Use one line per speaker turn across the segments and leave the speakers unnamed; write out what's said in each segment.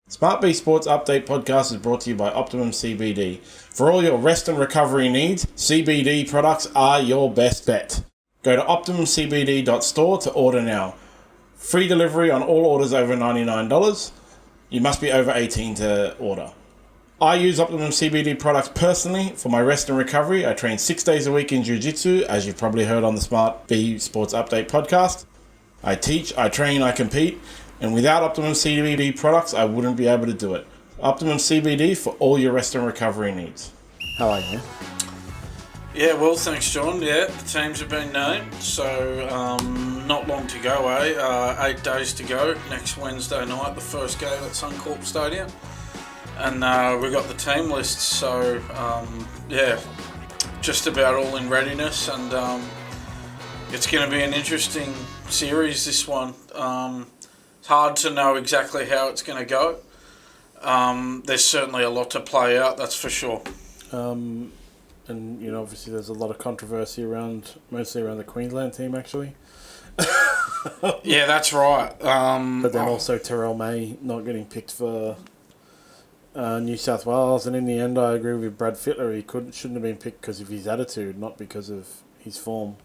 SmartB Sports Update Podcast is brought to you by Optimum CBD. For all your rest and recovery needs, CBD products are your best bet. Go to OptimumCBD.store to order now. Free delivery on all orders over $99. You must be over 18 to order. I use Optimum CBD products personally for my rest and recovery. I train 6 days a week in Jiu-Jitsu, as you've probably heard on the SmartB Sports Update Podcast. I teach, I train, I compete. And without Optimum CBD products, I wouldn't be able to do it. Optimum CBD for all your rest and recovery needs. How are you?
Yeah, well, thanks, John. Yeah, the teams have been named, so not long to go, 8 days to go. Next Wednesday night, the first game at Suncorp Stadium. And we've got the team lists, so yeah, just about all in readiness. And it's going to be an interesting series, this one. Hard to know exactly how it's going to go. There's certainly a lot to play out, that's for sure.
And, you know, obviously there's a lot of controversy mostly around the Queensland team, actually.
Yeah, that's right.
But then also Terrell May not getting picked for New South Wales. And in the end, I agree with Brad Fittler. He shouldn't have been picked because of his attitude, not because of his form.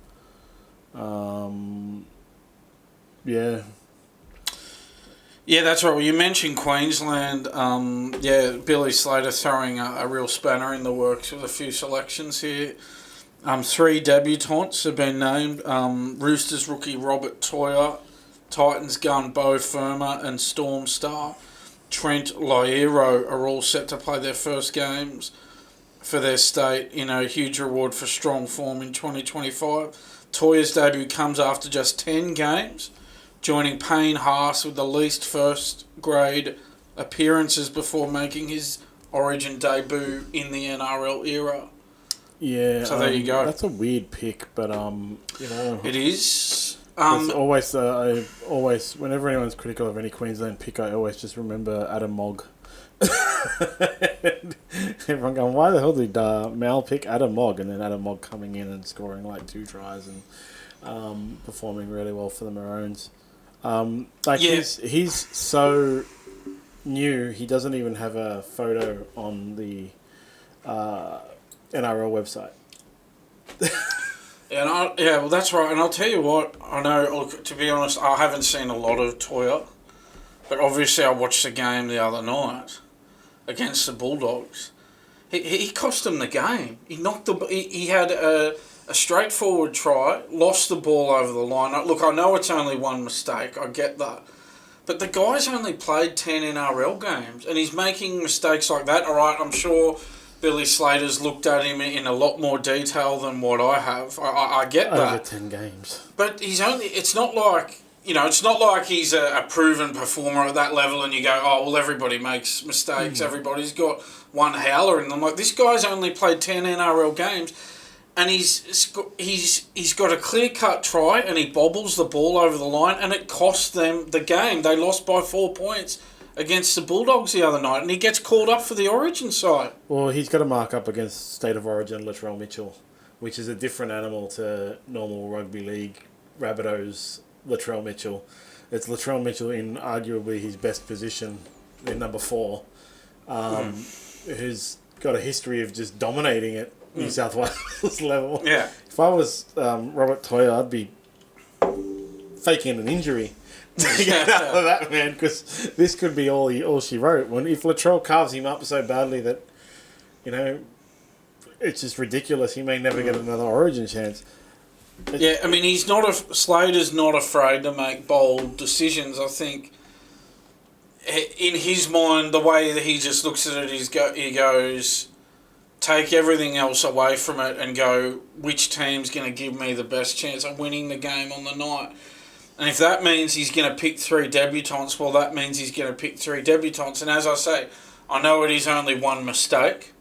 Yeah.
Yeah, that's right. Well, you mentioned Queensland. Yeah, Billy Slater throwing a real spanner in the works with a few selections here. 3 debutants have been named. Roosters rookie Robert Toya, Titans gun Bo Firma, and Storm star Trent Loiero are all set to play their first games for their state in a huge reward for strong form in 2025. Toya's debut comes after just 10 games, joining Payne Haas with the least first-grade appearances before making his Origin debut in the NRL era.
Yeah,
so there you go.
That's a weird pick, but you know,
it is.
It's always, whenever anyone's critical of any Queensland pick, I always just remember Adam Mogg. Everyone going, why the hell did Mal pick Adam Mogg? And then Adam Mogg coming in and scoring like 2 tries and performing really well for the Maroons. He's so new, he doesn't even have a photo on the NRL website.
Well, that's right. And I'll tell you what, I know, look, to be honest, I haven't seen a lot of Toya, but obviously I watched the game the other night against the Bulldogs. He cost them the game. He had a straightforward try, lost the ball over the line. Look, I know it's only one mistake, I get that. But the guy's only played 10 NRL games, and he's making mistakes like that. All right, I'm sure Billy Slater's looked at him in a lot more detail than what I have. I get that.
Over 10 games.
But it's not like, you know, it's not like he's a proven performer at that level and you go, oh, well, everybody makes mistakes. Everybody's got one howler in them. Like, this guy's only played 10 NRL games. And he's got a clear-cut try and he bobbles the ball over the line and it cost them the game. They lost by 4 points against the Bulldogs the other night and he gets called up for the Origin side.
Well, he's got to mark up against State of Origin Latrell Mitchell, which is a different animal to normal rugby league Rabbitohs Latrell Mitchell. It's Latrell Mitchell in arguably his best position in number 4, who's got a history of just dominating it. New South Wales level.
Yeah.
If I was Robert Toya, I'd be faking an injury to get out of that, man, because this could be all she wrote. If Latrell carves him up so badly that, you know, it's just ridiculous. He may never get another Origin chance.
Yeah, I mean, Slater's not afraid to make bold decisions. I think in his mind, the way that he just looks at it, he goes, take everything else away from it and go, which team's going to give me the best chance of winning the game on the night? And if that means he's going to pick 3 debutants, well, that means he's going to pick 3 debutants. And as I say, I know it is only one mistake,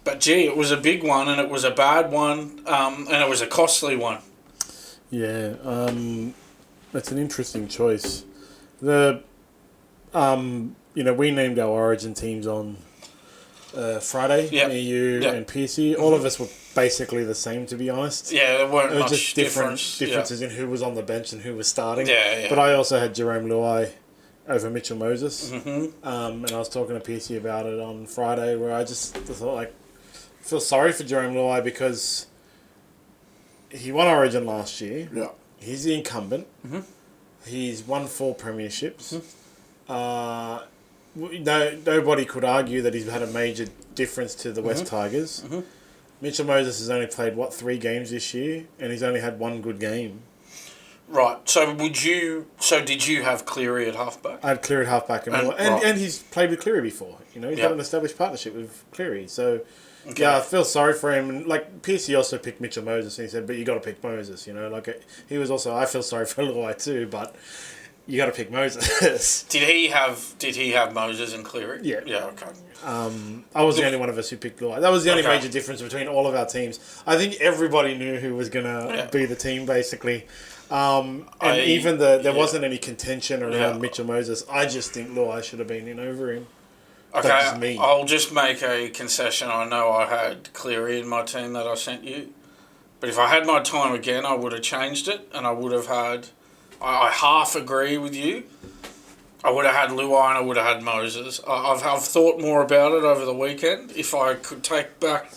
but gee, it was a big one and it was a bad one and it was a costly one.
Yeah, it's an interesting choice. You know, we named our Origin teams on Friday, you and Piercy. All of us were basically the same, to be honest.
Yeah, there weren't much
just differences in who was on the bench and who was starting.
Yeah.
But I also had Jerome Luai over Mitchell Moses.
Mm-hmm.
And I was talking to PC about it on Friday, where I just thought, like, I feel sorry for Jerome Luai because he won Origin last year.
Yeah.
He's the incumbent.
Mm-hmm.
He's won 4 premierships.
Mm-hmm.
Nobody could argue that he's had a major difference to the West Tigers.
Mm-hmm.
Mitchell Moses has only played, 3 games this year, and he's only had 1 good game.
Right. So did you have Cleary at halfback?
I had Cleary at halfback, and he's played with Cleary before. You know, he's got an established partnership with Cleary. So, yeah, I feel sorry for him. And, like, Piercy also picked Mitchell Moses, and he said, but you got to pick Moses, you know. Like, he was also, I feel sorry for Luai too, but you got to pick Moses.
Did he have Moses and Cleary?
Yeah.
Yeah, okay.
I was the only one of us who picked Luai. That was the only major difference between all of our teams. I think everybody knew who was going to be the team, basically. There wasn't any contention around Mitchell Moses. I just think Luai should have been in over him.
Okay, I'll just make a concession. I know I had Cleary in my team that I sent you. But if I had my time again, I would have changed it, and I would have had... I half agree with you. I would have had Luai and I would have had Moses. I've thought more about it over the weekend. If I could take back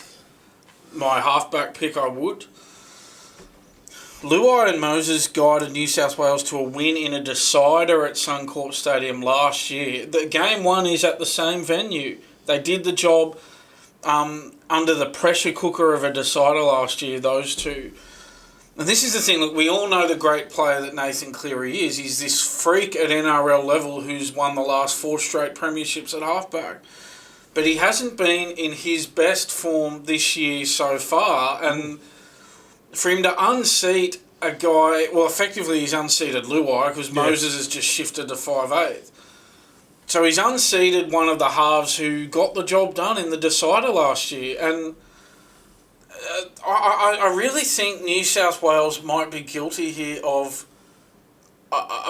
my halfback pick, I would. Luai and Moses guided New South Wales to a win in a decider at Suncorp Stadium last year. The game 1 is at the same venue. They did the job under the pressure cooker of a decider last year, those two. And this is the thing, look, we all know the great player that Nathan Cleary is. He's this freak at NRL level who's won the last 4 straight premierships at halfback. But he hasn't been in his best form this year so far, and for him to unseat a guy... Well, effectively he's unseated Luai because Moses has just shifted to 5'8". So he's unseated one of the halves who got the job done in the decider last year. And I really think New South Wales might be guilty here of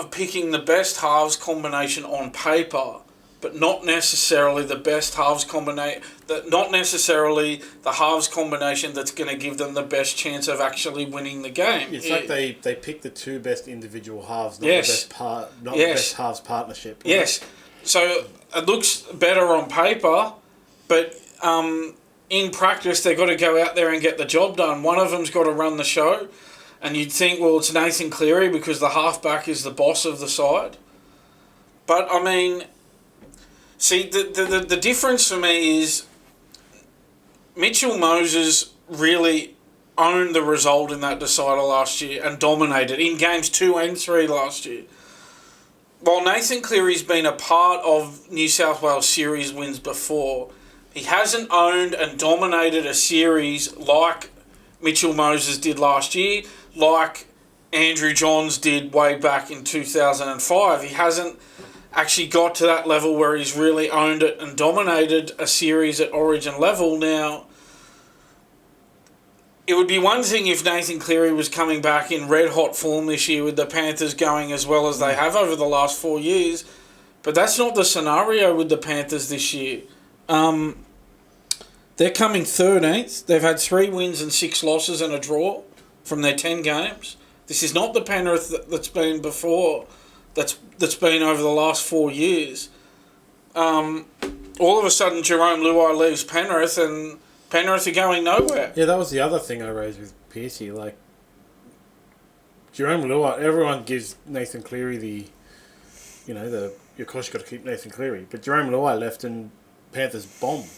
picking the best halves combination on paper, but not necessarily the best halves combination. Not necessarily the halves combination that's going to give them the best chance of actually winning the game.
It's like they pick the 2 best individual halves, not the best halves partnership.
Yes. So it looks better on paper, but in practice they've got to go out there and get the job done. One of them's got to run the show, and you'd think, well, it's Nathan Cleary because the halfback is the boss of the side. But I mean, see, the difference for me is Mitchell Moses really owned the result in that decider last year and dominated in games 2 and 3 last year. While Nathan Cleary's been a part of New South Wales series wins before, he hasn't owned and dominated a series like Mitchell Moses did last year, like Andrew Johns did way back in 2005. He hasn't actually got to that level where he's really owned it and dominated a series at Origin level. Now, it would be one thing if Nathan Cleary was coming back in red-hot form this year with the Panthers going as well as they have over the last 4 years, but that's not the scenario with the Panthers this year. They're coming 13th. They've had 3 wins and 6 losses and a draw from their 10 games. This is not the Penrith that's been before, that's been over the last 4 years. All of a sudden, Jerome Luai leaves Penrith, and Penrith are going nowhere.
Yeah, that was the other thing I raised with Piercy. Like, Jerome Luai, everyone gives Nathan Cleary of course you've got to keep Nathan Cleary, but Jerome Luai left and Panthers bombed.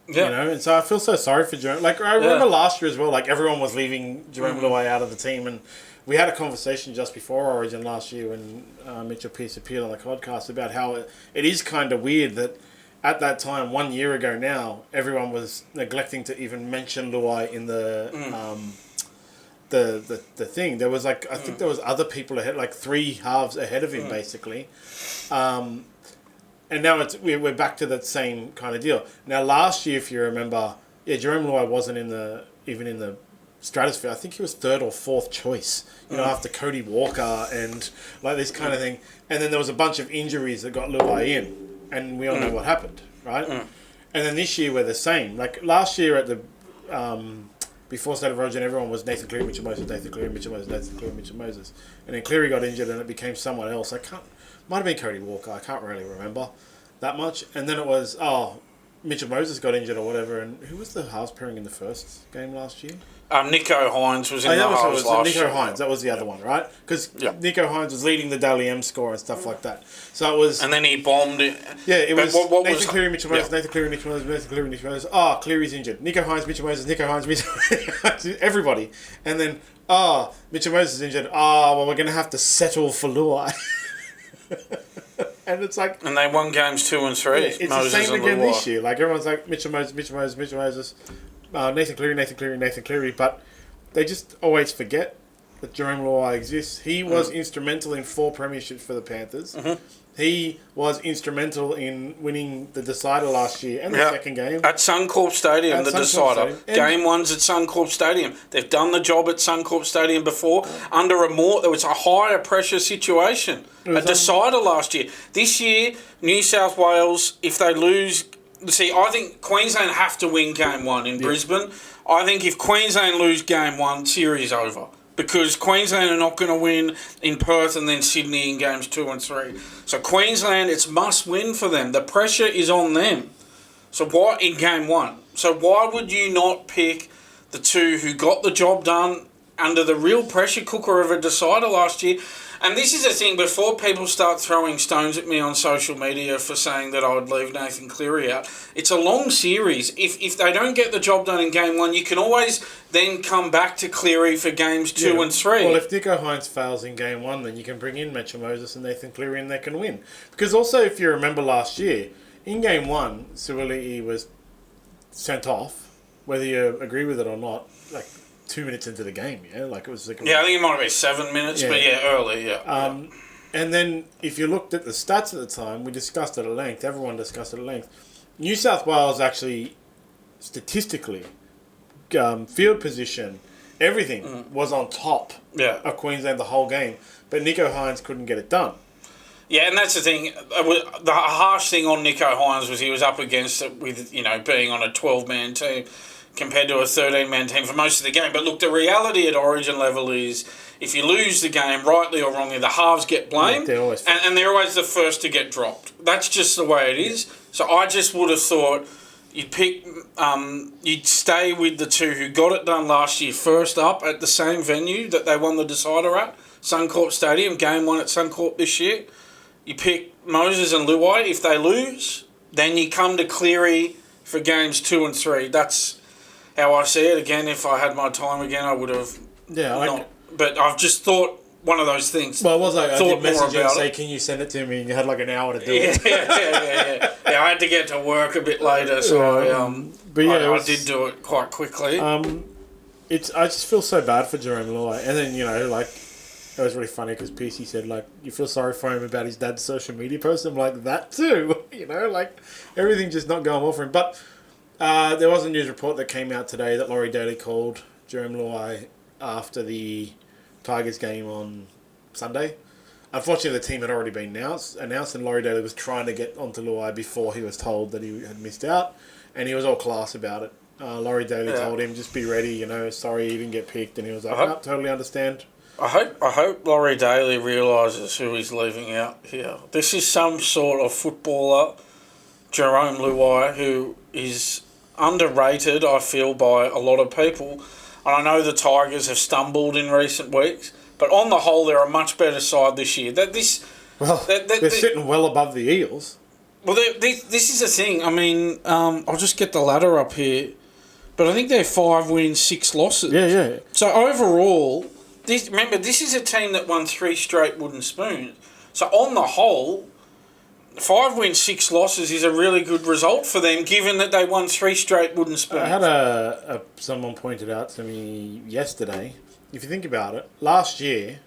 Yeah. You know, and so I feel so sorry for Jerome. Like, I remember last year as well, like, everyone was leaving Jerome Luai out of the team, and we had a conversation just before Origin last year when Mitchell Pearce appeared on the podcast about how it is kind of weird that at that time, 1 year ago now, everyone was neglecting to even mention Luai in the thing. There was, like, I think there was other people ahead, like 3 halves ahead of him, basically. And now we're back to that same kind of deal. Now, last year, if you remember, Jerome Luai wasn't even in the stratosphere. I think he was 3rd or 4th choice, after Cody Walker and like this kind of thing. And then there was a bunch of injuries that got Luai in, and we all know what happened, right? And then this year we're the same. Like last year at the before State of Origin, everyone was Nathan Cleary, Mitchell Moses, Nathan Cleary, Mitchell Moses, Nathan Cleary, Mitchell Moses, and then Cleary got injured and it became someone else. might have been Cody Walker. I can't really remember that much. And then it was, Mitchell Moses got injured or whatever. And who was the halves pairing in the first game last year?
Nico Hines was in the halves last
Nico
year.
Hines, that was the other one, right? Because Nico Hines was leading the Daily M score and stuff like that. So it was...
And then he bombed it.
Yeah, it was Nathan Cleary, Mitchell Moses, Nathan Cleary, Mitchell Moses, Nathan Cleary, Mitchell Moses. Cleary's injured. Nico Hines, Mitchell Moses, Nico Hines, Mitchell Moses. Everybody. And then, Mitchell Moses is injured. Well, we're going to have to settle for Luai. And it's like...
And they won games 2 and 3.
Yeah, it's
Moses
the same again
Luai.
this year. Like, everyone's like, Mitchell Moses, Mitchell Moses, Mitchell Moses. Nathan Cleary, but they just always forget that Jerome Luai exists. He was instrumental in 4 premierships for the Panthers. Mm-hmm. He was instrumental in winning the decider last year and the second game.
At Suncorp Stadium, decider. Game 1's at Suncorp Stadium. They've done the job at Suncorp Stadium before. Under there was a higher pressure situation. A decider last year. This year, New South Wales, if they lose... See, I think Queensland have to win Game 1 in Brisbane. I think if Queensland lose Game 1, series over. Because Queensland are not going to win in Perth and then Sydney in Games 2 and 3. So Queensland, it's must win for them. The pressure is on them. So why in Game 1? So why would you not pick the 2 who got the job done under the real pressure cooker of a decider last year? And this is the thing, before people start throwing stones at me on social media for saying that I would leave Nathan Cleary out, it's a long series. If they don't get the job done in Game 1, you can always then come back to Cleary for Games 2 and 3.
Well, if Nico Hines fails in Game 1, then you can bring in Mitchell Moses and Nathan Cleary and they can win. Because also, if you remember last year, in Game 1, Suoli'i was sent off, whether you agree with it or not, 2 minutes into the game, I think it
might have been 7 minutes, but early,
And then, if you looked at the stats at the time, we discussed it at length, everyone discussed it at length, New South Wales actually, statistically, field position, everything was on top of Queensland the whole game, but Nico Hines couldn't get it done.
Yeah, and that's the thing. The harsh thing on Nico Hines was he was up against it with, being on a 12-man team compared to a 13-man team for most of the game. But look, the reality at Origin level is if you lose the game, rightly or wrongly, the halves get blamed, and they're always the first to get dropped. That's just the way it is. So I just would have thought you'd stay with the 2 who got it done last year first up at the same venue that they won the decider at, Suncorp Stadium, Game 1 at Suncorp this year. You pick Moses and Luai. If they lose, then you come to Cleary for Games 2 and 3. That's how I see it. Again, if I had my time again, I would have but I've just thought one of those things.
Well, I did message you and say, can you send it to me? And you had an hour to do it.
Yeah, I had to get to work a bit later, so I did do it quite quickly.
I just feel so bad for Jerome Luai. And then, it was really funny because PC said, you feel sorry for him about his dad's social media post. I'm like, that too. Everything's just not going well for him. But there was a news report that came out today that Laurie Daly called Jerome Luai after the Tigers game on Sunday. Unfortunately, the team had already been announced, and Laurie Daly was trying to get onto Luai before he was told that he had missed out, and he was all class about it. Laurie Daly told him, just be ready, sorry you didn't get picked, and he was like, no, totally understand.
I hope Laurie Daly realises who he's leaving out here. This is some sort of footballer, Jerome Luai, who is underrated, I feel, by a lot of people. And I know the Tigers have stumbled in recent weeks, but on the whole, they're a much better side this year.
They're sitting well above the Eels.
Well, this is the thing. I mean, I'll just get the ladder up here, but I think they're 5 wins, 6 losses.
Yeah.
So overall, this is a team that won 3 straight wooden spoons. So on the whole, 5 wins, 6 losses is a really good result for them, given that they won 3 straight wooden spoons.
I had someone pointed out to me yesterday, if you think about it, last year,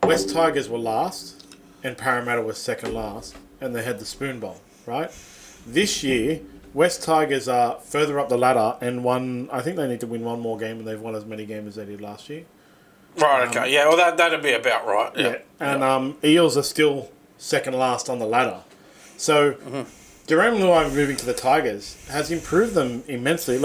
West Tigers were last and Parramatta was second last, and they had the Spoon Bowl, right? This year, West Tigers are further up the ladder and I think they need to win one more game, and they've won as many games as they did last year.
Right, okay. Yeah, well, that'd be about right. Yeah.
And Eels are still second last on the ladder. So, Jerome Luai moving to the Tigers has improved them immensely.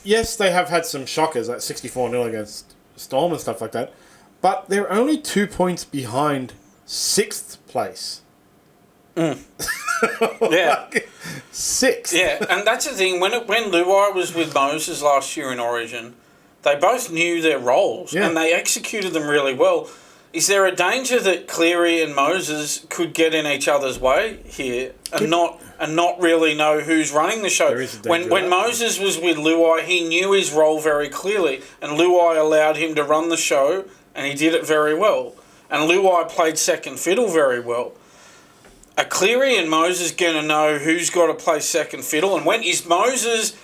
Yes, they have had some shockers, like 64-0 against Storm and stuff like that, but they're only 2 points behind 6th place.
Yeah.
6th.
Yeah, and that's the thing. When Luai was with Moses last year in Origin, they both knew their roles and they executed them really well. Is there a danger that Cleary and Moses could get in each other's way here and not really know who's running the show? When Moses was with Luai, he knew his role very clearly, and Luai allowed him to run the show, and he did it very well. And Luai played second fiddle very well. Are Cleary and Moses going to know who's got to play second fiddle, and when is Moses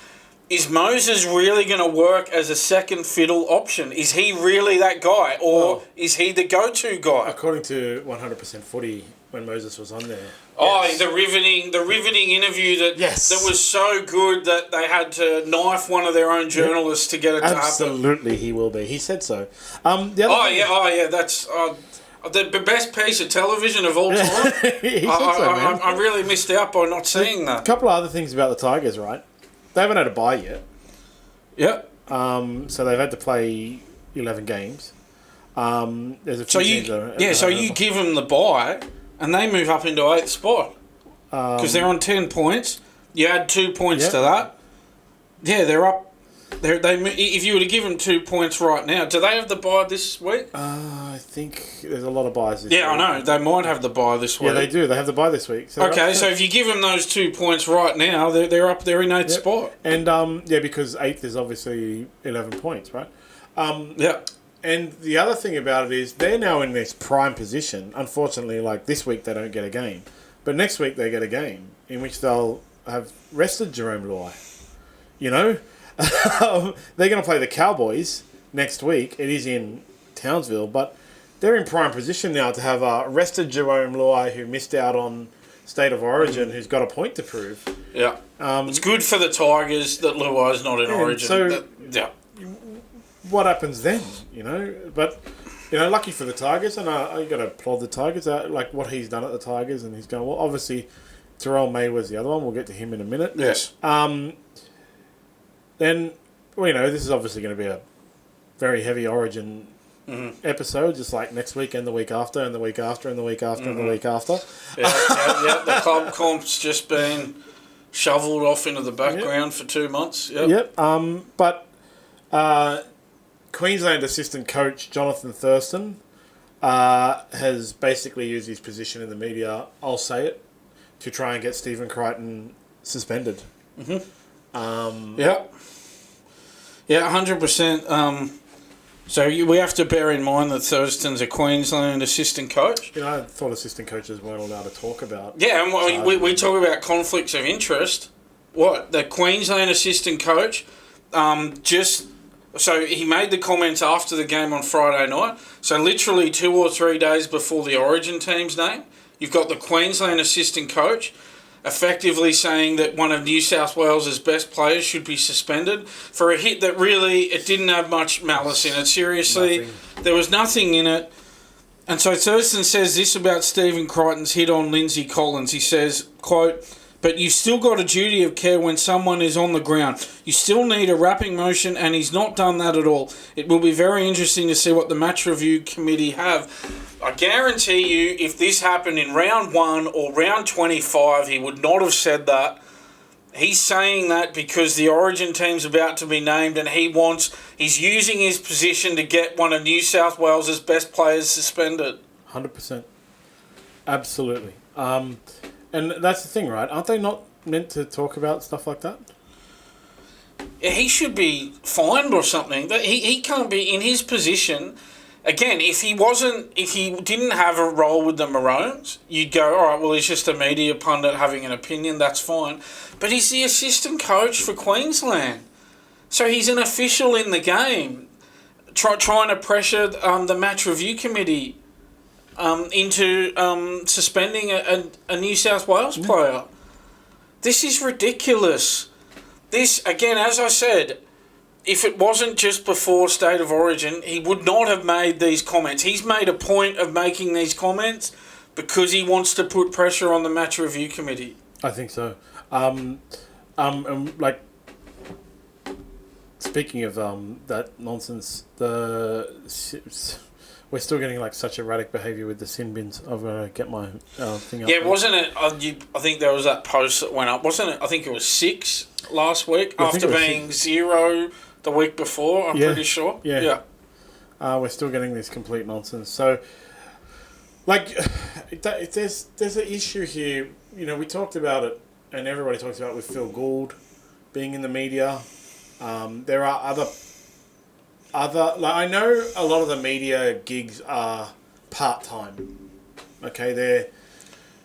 really going to work as a second fiddle option? Is he really that guy, or is he the go-to guy?
According to 100% Footy, when Moses was on there.
Oh, yes. the riveting interview that was so good that they had to knife one of their own journalists to get it to happen.
Absolutely, he will be. He said so.
That's the best piece of television of all time. I really missed out by not seeing that.
A couple of other things about the Tigers, right? They haven't had a bye yet.
Yep.
So they've had to play 11 games. There's a few teams
so you give them the bye, and they move up into 8th spot because they're on 10 points. You add 2 points to that. Yeah, they're up. If you were to give them 2 points right now, do they have the bye this week?
I think there's a lot of byes this week.
Yeah, I know. They might have the bye this week.
Yeah, they do. They have the bye this week. So
so if you give them those 2 points right now, they're up there in 8th spot.
And, because 8th is obviously 11 points, right? And the other thing about it is they're now in this prime position. Unfortunately, like this week they don't get a game. But next week they get a game in which they'll have rested Jerome Luai. You know? They're going to play the Cowboys next week. It is in Townsville, but they're in prime position now to have rested Jerome Luai, who missed out on State of Origin, who's got a point to prove.
Yeah. It's good for the Tigers that Luai's not in Origin.
So, what happens then? But lucky for the Tigers, and you got to applaud the Tigers. Like what he's done at the Tigers, and he's going well. Obviously, Terrell May was the other one. We'll get to him in a minute.
Yes.
Then, this is obviously going to be a very heavy Origin episode, just like next week and the week after and the week after and the week after and the week after.
The club comp's just been shoveled off into the background for 2 months.
But Queensland assistant coach Johnathan Thurston has basically used his position in the media, I'll say it, to try and get Stephen Crichton suspended.
100%. So we have to bear in mind that Thurston's a Queensland assistant coach.
I thought assistant coaches weren't allowed to talk about.
Yeah, and we talk about conflicts of interest. The Queensland assistant coach so he made the comments after the game on Friday night. So literally 2 or 3 days before the Origin team's name, you've got the Queensland assistant coach effectively saying that one of New South Wales' best players should be suspended for a hit that really, it didn't have much malice in it. Seriously, there was nothing in it. And so Thurston says this about Stephen Crichton's hit on Lindsay Collins. He says, quote, "But you still got a duty of care when someone is on the ground. You still need a wrapping motion, and he's not done that at all. It will be very interesting to see what the match review committee have." I guarantee you, if this happened in round 1 or round 25, he would not have said that. He's saying that because the Origin team's about to be named, and he's using his position to get one of New South Wales' best players suspended.
100%. Absolutely. And that's the thing, right? Aren't they not meant to talk about stuff like that?
He should be fined or something. But he can't be in his position. Again, if he didn't have a role with the Maroons, you'd go, all right, well, he's just a media pundit having an opinion, that's fine. But he's the assistant coach for Queensland. So he's an official in the game, trying to pressure the match review committee into suspending a New South Wales player. This is ridiculous. This, again, as I said, if it wasn't just before State of Origin, he would not have made these comments. He's made a point of making these comments because he wants to put pressure on the match review committee.
I think so. Speaking of that nonsense, we're still getting like such erratic behaviour with the sin bins. I've got to get my thing up.
Yeah, wasn't it? I think there was that post that went up, wasn't it? I think it was 6 last week after being 0 the week before. I'm pretty sure.
Yeah. We're still getting this complete nonsense. So, like, there's an issue here. You know, we talked about it, and everybody talks about it with Phil Gould being in the media. There are other like, I know a lot of the media gigs are part-time. Okay, they're,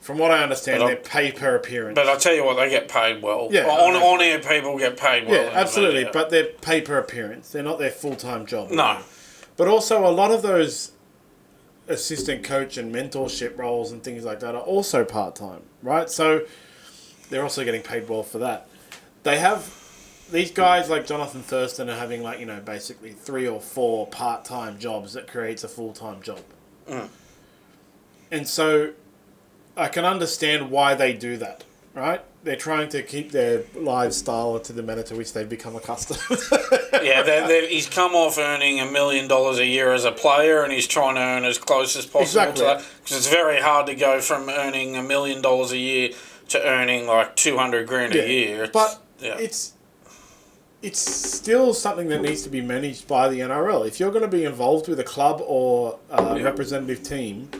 from what I understand, they're pay per appearance.
But I tell you what, they get paid well.
Yeah,
on-air people get paid well.
Yeah, absolutely, but they're pay per appearance. They're not their full-time job.
No.
But also a lot of those assistant coach and mentorship roles and things like that are also part-time, right? So they're also getting paid well for that. They have... These guys like Johnathan Thurston are having, like, you know, basically 3 or 4 part-time jobs that creates a full-time job.
Mm.
And so I can understand why they do that, right? They're trying to keep their lifestyle to the manner to which they've become accustomed.
He's come off earning $1 million a year as a player, and he's trying to earn as close as possible to that. Because it's very hard to go from earning $1 million a year to earning like $200,000 a year.
It's still something that needs to be managed by the NRL. If you're going to be involved with a club or a representative team,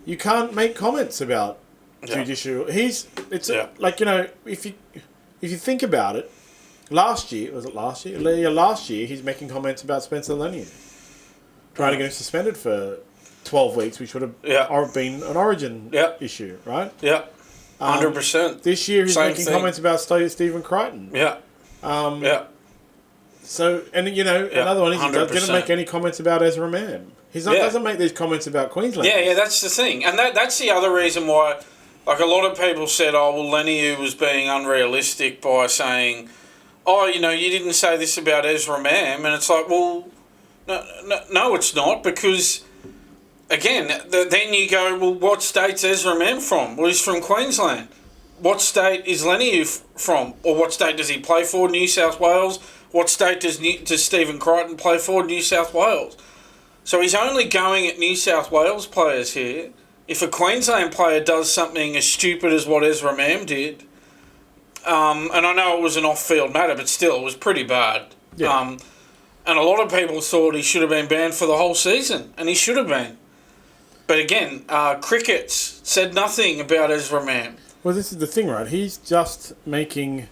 you can't make comments about judicial. Like, you know, if you think about it, last year he's making comments about Spencer Leniu, trying to get him suspended for 12 weeks, which would have been an Origin issue, right?
Yeah, 100%.
This year he's making comments about Stephen Crichton.
Yeah.
So, and you know, another one is he didn't make any comments about Ezra Mam. He doesn't make these comments about Queensland.
Yeah, that's the thing. And that's the other reason why, like, a lot of people said, Leniu was being unrealistic by saying, you know, you didn't say this about Ezra Mam. And it's like, well, no, it's not, because, again, then you go, well, what state's Ezra Mam from? Well, he's from Queensland. What state is Leniu from? Or what state does he play for? New South Wales. What state does Stephen Crichton play for? New South Wales. So he's only going at New South Wales players here. If a Queensland player does something as stupid as what Ezra Mam did, and I know it was an off-field matter, but still, it was pretty bad. Yeah. And a lot of people thought he should have been banned for the whole season, and he should have been. But again, Crickets said nothing about Ezra Mam.
Well, this is the thing, right? He's just making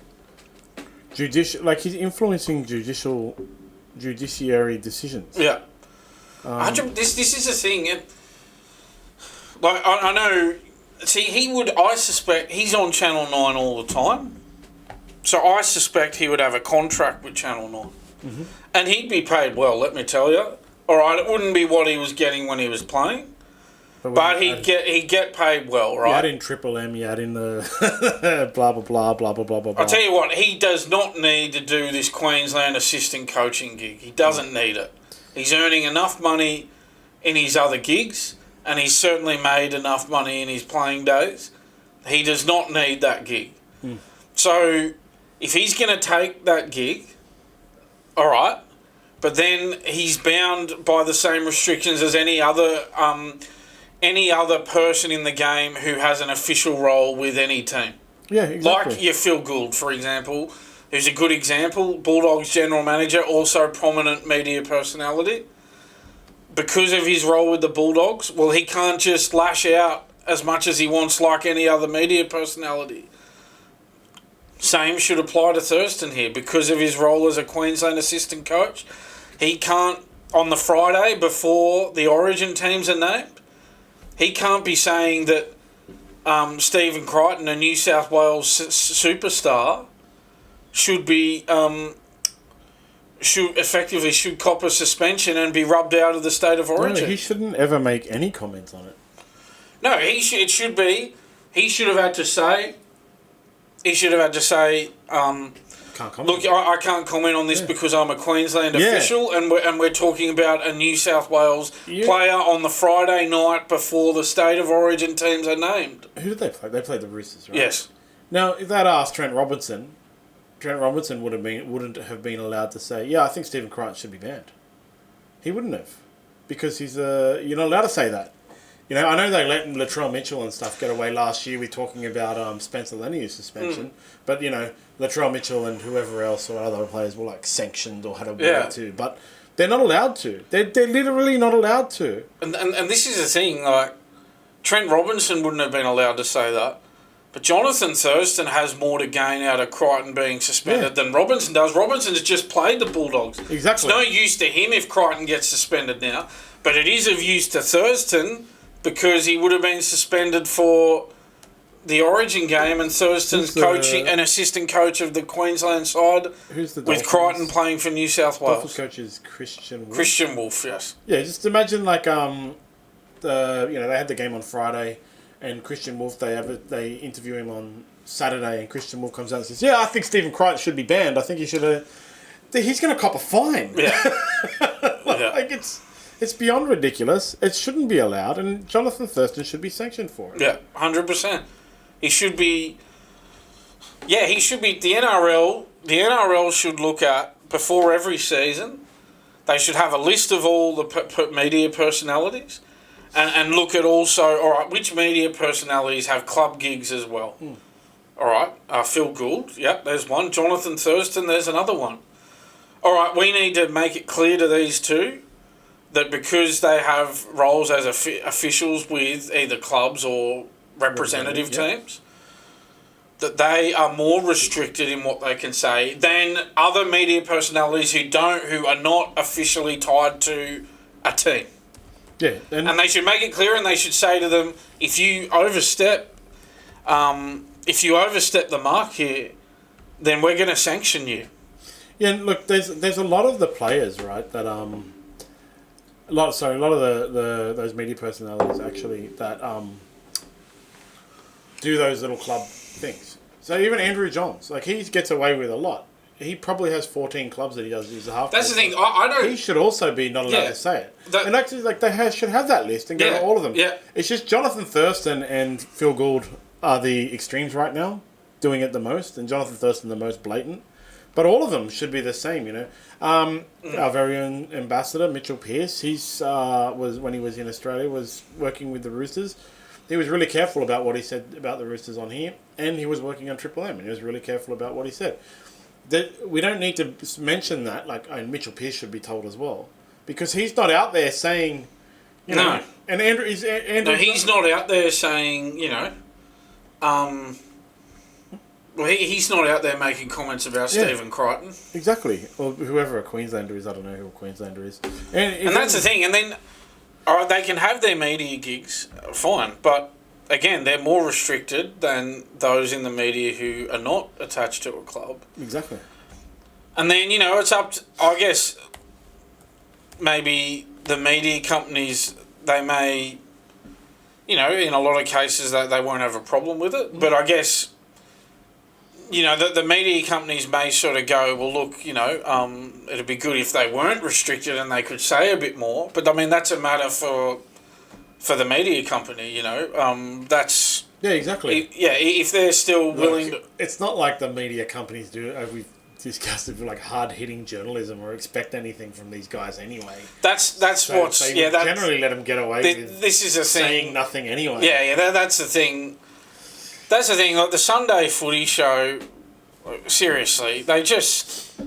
he's influencing judiciary decisions.
Yeah. This is the thing. I know. See, I suspect he's on Channel 9 all the time. So I suspect he would have a contract with Channel 9. Mm-hmm. And he'd be paid well, let me tell you. All right, it wouldn't be what he was getting when he was playing. But he'd get paid well, right?
You add in Triple M, you add in the blah, blah, blah, blah, blah, blah, blah.
I'll tell you what, he does not need to do this Queensland assistant coaching gig. He doesn't need it. He's earning enough money in his other gigs, and he's certainly made enough money in his playing days. He does not need that gig. Mm. So if he's going to take that gig, all right, but then he's bound by the same restrictions as any other person in the game who has an official role with any team.
Yeah, exactly.
Like your Phil Gould, for example, who's a good example. Bulldogs general manager, also prominent media personality. Because of his role with the Bulldogs, well, he can't just lash out as much as he wants like any other media personality. Same should apply to Thurston here. Because of his role as a Queensland assistant coach, he can't, on the Friday before the Origin teams are named, he can't be saying that Stephen Crichton, a New South Wales superstar, should cop a suspension and be rubbed out of the state of origin.
No, he shouldn't ever make any comments on it.
No, he should have had to say.
Can't comment.
Look, I can't comment on this because I'm a Queensland official, and we're talking about a New South Wales player on the Friday night before the state of origin teams are named.
Who did they play? They played the Roosters, right?
Yes.
Now, if they'd asked Trent Robinson wouldn't have been allowed to say, I think Stephen Crichton should be banned. He wouldn't have. because you're not allowed to say that. You know, I know they let Latrell Mitchell and stuff get away last year with talking about Spencer Leniu's suspension, but you know, Latrell Mitchell and whoever else or other players were like sanctioned or had a word to, but they're not allowed to. They're literally not allowed to.
And this is the thing, like Trent Robinson wouldn't have been allowed to say that. But Johnathan Thurston has more to gain out of Crichton being suspended than Robinson does. Robinson's just played the Bulldogs.
Exactly.
It's no use to him if Crichton gets suspended now, but it is of use to Thurston because he would have been suspended for the Origin game and Thurston's coaching an assistant coach of the Queensland side with Crichton playing for New South Wales.
Dolphins coach is Christian Wolf.
Christian Wolf, yes.
Yeah, just imagine like they had the game on Friday. And Christian Wolf, they interview him on Saturday, and Christian Wolf comes out and says, "Yeah, I think Stephen Crichton should be banned. I think he should have. He's going to cop a fine."
Yeah,
like it's beyond ridiculous. It shouldn't be allowed, and Johnathan Thurston should be sanctioned for it.
Yeah, 100%. He should be. Yeah, he should be. The NRL should look at before every season. They should have a list of all the media personalities. And look at also, all right, which media personalities have club gigs as well. All right, Phil Gould, yep, there's one. Johnathan Thurston, there's another one. All right, we need to make it clear to these two that because they have roles as officials with either clubs or representative teams, that they are more restricted in what they can say than other media personalities who are not officially tied to a team.
Yeah,
and they should make it clear, and they should say to them, if you overstep the mark here, then we're going to sanction you.
Yeah, look, there's a lot of the players, right, that a lot of those media personalities actually that do those little club things. So even Andrew Johns, like he gets away with a lot. He probably has 14 clubs that he does use a half.
That's the thing. I don't.
He should also be not allowed to say it. And actually, like should have that list and go to all of them.
Yeah.
It's just Johnathan Thurston and Phil Gould are the extremes right now, doing it the most, and Johnathan Thurston the most blatant. But all of them should be the same, you know. Our very own ambassador Mitchell Pearce, was when he was in Australia, was working with the Roosters. He was really careful about what he said about the Roosters on here, and he was working on Triple M, and he was really careful about what he said. We don't need to mention that, Mitchell Pearce should be told as well, because he's not out there saying, you know. And Andrew.
No, he's not out there saying, you know. Well, he's not out there making comments about Stephen Crichton.
Exactly, or whoever a Queenslander is. I don't know who a Queenslander is.
And that's the thing. And then, all right, they can have their media gigs, fine, but. Again, they're more restricted than those in the media who are not attached to a club.
Exactly.
And then, you know, it's up to, I guess, maybe the media companies, they may, you know, in a lot of cases they won't have a problem with it. But I guess, you know, the media companies may sort of go, well, look, you know, it'd be good if they weren't restricted and they could say a bit more. But, I mean, that's a matter for the media company, you know, that's...
Yeah, exactly.
If they're still willing to...
It's not like the media companies do, we've discussed it, like hard-hitting journalism or expect anything from these guys anyway.
That's what's...
They generally let them get away with
this is a
saying
thing,
nothing anyway.
Yeah, that's the thing. That's the thing, like the Sunday Footy show, seriously, they just...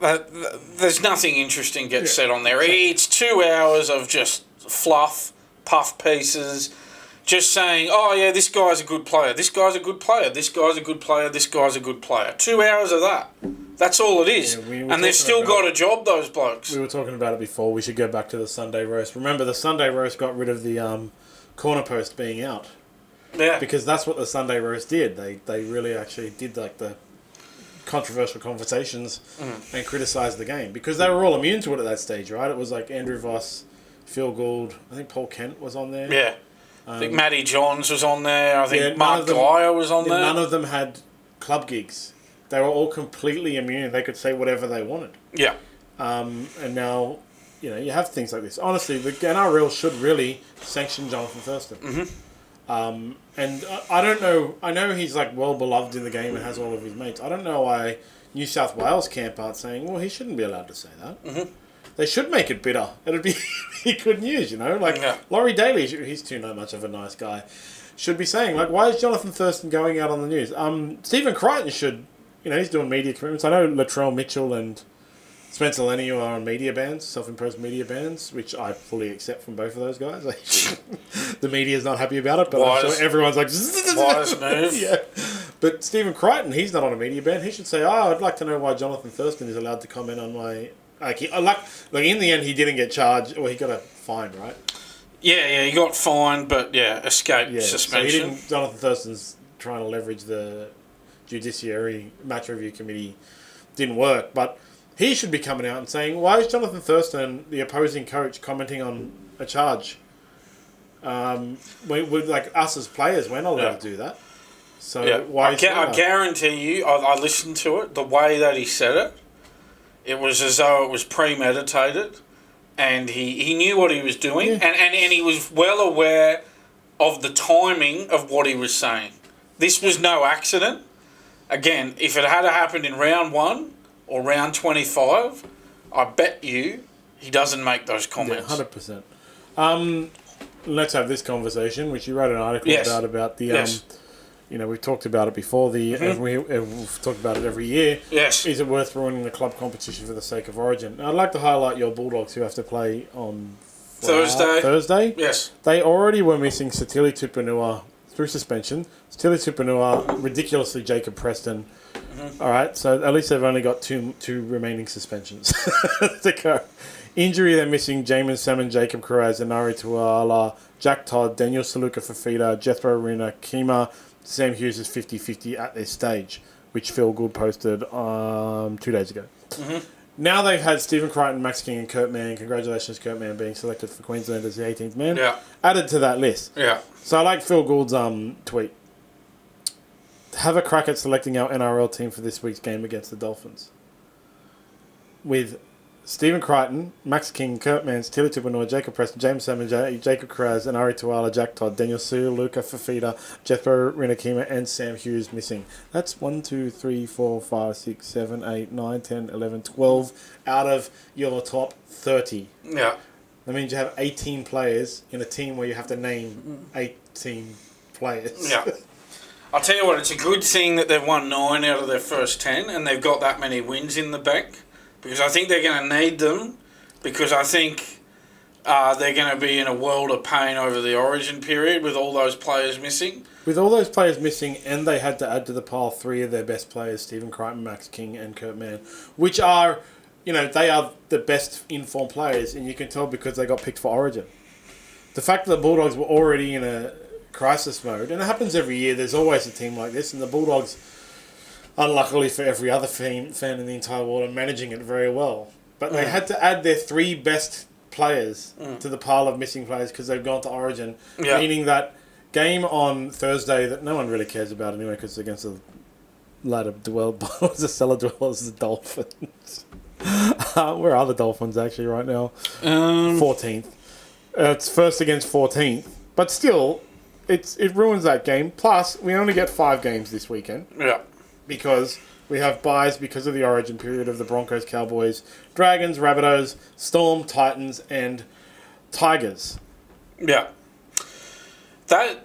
There's nothing interesting gets said on there. Exactly. It's 2 hours of just fluff, puff pieces, just saying, oh yeah, this guy's a good player, this guy's a good player, this guy's a good player, this guy's a good player. 2 hours of that. That's all it is. Yeah, and they've still got a job, those blokes.
We were talking about it before. We should go back to the Sunday roast. Remember, the Sunday roast got rid of the corner post being out.
Yeah.
Because that's what the Sunday roast did. They really actually did like the controversial conversations and criticised the game. Because they were all immune to it at that stage, right? It was like Andrew Voss, Phil Gould, I think Paul Kent was on there.
Yeah. I think Matty Johns was on there. I think Mark Dwyer was on there.
None of them had club gigs. They were all completely immune. They could say whatever they wanted.
Yeah.
And now, you know, you have things like this. Honestly, the NRL should really sanction Johnathan Thurston. Mm-hmm. And I don't know. I know he's like well beloved in the game and has all of his mates. I don't know why New South Wales camp aren't saying, well, he shouldn't be allowed to say that. Mm-hmm. they should make it bitter. It'd be good news, Laurie Daly, he's too much of a nice guy, should be saying, why is Johnathan Thurston going out on the news? Stephen Crichton should, he's doing media commitments. I know Latrell Mitchell and Spencer Lenny are on media bans, self-imposed media bans, which I fully accept from both of those guys. The media's not happy about it, but I'm sure everyone's like...
Wise move.
Yeah. But Stephen Crichton, he's not on a media ban. He should say, I'd like to know why Johnathan Thurston is allowed to comment on my... in the end, he didn't get charged, or he got a fine, right?
Yeah, he got fined, but escaped suspension.
So Johnathan Thurston's trying to leverage the Judiciary Match Review Committee. Didn't work, but he should be coming out and saying, why is Johnathan Thurston, the opposing coach, commenting on a charge? Us as players, we're not allowed to do that. So why?
I guarantee you, I listened to it. The way that he said it, it was as though it was premeditated, and he knew what he was doing, and he was well aware of the timing of what he was saying. This was no accident. Again, if it had happened in round 1 or round 25, I bet you he doesn't make those comments.
Yeah, 100%. Let's have this conversation, which you wrote an article about the... we've talked about it before. We've talked about it every year.
Yes.
Is it worth ruining the club competition for the sake of Origin? I'd like to highlight your Bulldogs, who have to play on Thursday.
Yes.
They already were missing Satili Tupanua through suspension. Satili Tupanua, ridiculously Jacob Preston. All right, so at least they've only got two remaining suspensions to go. Injury, they're missing Jamin Salmon, Jacob Kyrgios, Anari Tuala, Jack Todd, Daniel Saluka Fafita, Jethro Runa, Kima. Sam Hughes is 50-50 at this stage, which Phil Gould posted 2 days ago. Now they've had Stephen Crichton, Max King and Kurt Mann. Congratulations, Kurt Mann, being selected for Queensland as the 18th man. Added to that list. So I like Phil Gould's tweet. Have a crack at selecting our NRL team for this week's game against the Dolphins. With Stephen Crichton, Max King, Kurt Mann, Tilly Tupanua, Jacob Preston, James Salmon, Jacob Kraz, Anari Tuala, Jack Todd, Daniel Sue, Luca Fafita, Jethro Rinakima, and Sam Hughes missing. That's 1, 2, 3, 4, 5, 6, 7, 8, 9, 10, 11, 12 out of your top 30.
Yeah.
That means you have 18 players in a team where you have to name 18 players.
Yeah. I'll tell you what, it's a good thing that they've won 9 out of their first 10 and they've got that many wins in the bank. Because I think they're going to need them. Because I think they're going to be in a world of pain over the Origin period with all those players missing.
With all those players missing, and they had to add to the pile 3 of their best players, Stephen Crichton, Max King, and Kurt Mann, which are, they are the best informed players, and you can tell because they got picked for Origin. The fact that the Bulldogs were already in a crisis mode, and it happens every year, there's always a team like this, and the Bulldogs, unluckily for every other fan in the entire world, are managing it very well. But they had to add their 3 best players to the pile of missing players because they've gone to Origin, meaning that game on Thursday that no one really cares about anyway because it's against the ladder the cellar dwellers, the Dolphins. Where are the Dolphins actually right now? 14th. It's first against 14th. But still, it ruins that game. Plus, we only get 5 games this weekend.
Yeah.
Because we have buys because of the Origin period of the Broncos, Cowboys, Dragons, Rabbitohs, Storm, Titans, and Tigers.
Yeah.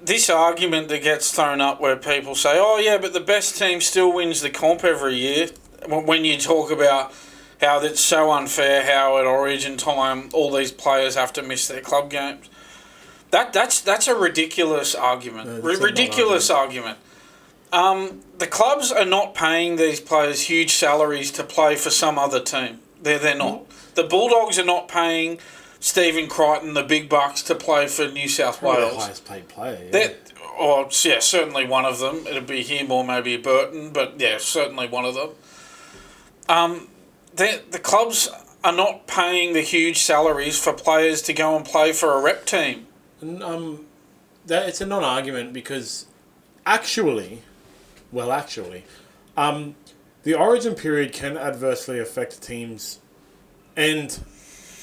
This argument that gets thrown up where people say, oh yeah, but the best team still wins the comp every year. When you talk about how that's so unfair, how at Origin time all these players have to miss their club games. That's a ridiculous argument. Ridiculous argument. The clubs are not paying these players huge salaries to play for some other team. They're not. The Bulldogs are not paying Stephen Crichton the big bucks to play for New South Wales.
The highest paid player.
Yeah. Certainly one of them. It'd be him or maybe Burton, but yeah, certainly one of them. The clubs are not paying the huge salaries for players to go and play for a rep team.
It's a non-argument because actually, the Origin period can adversely affect teams and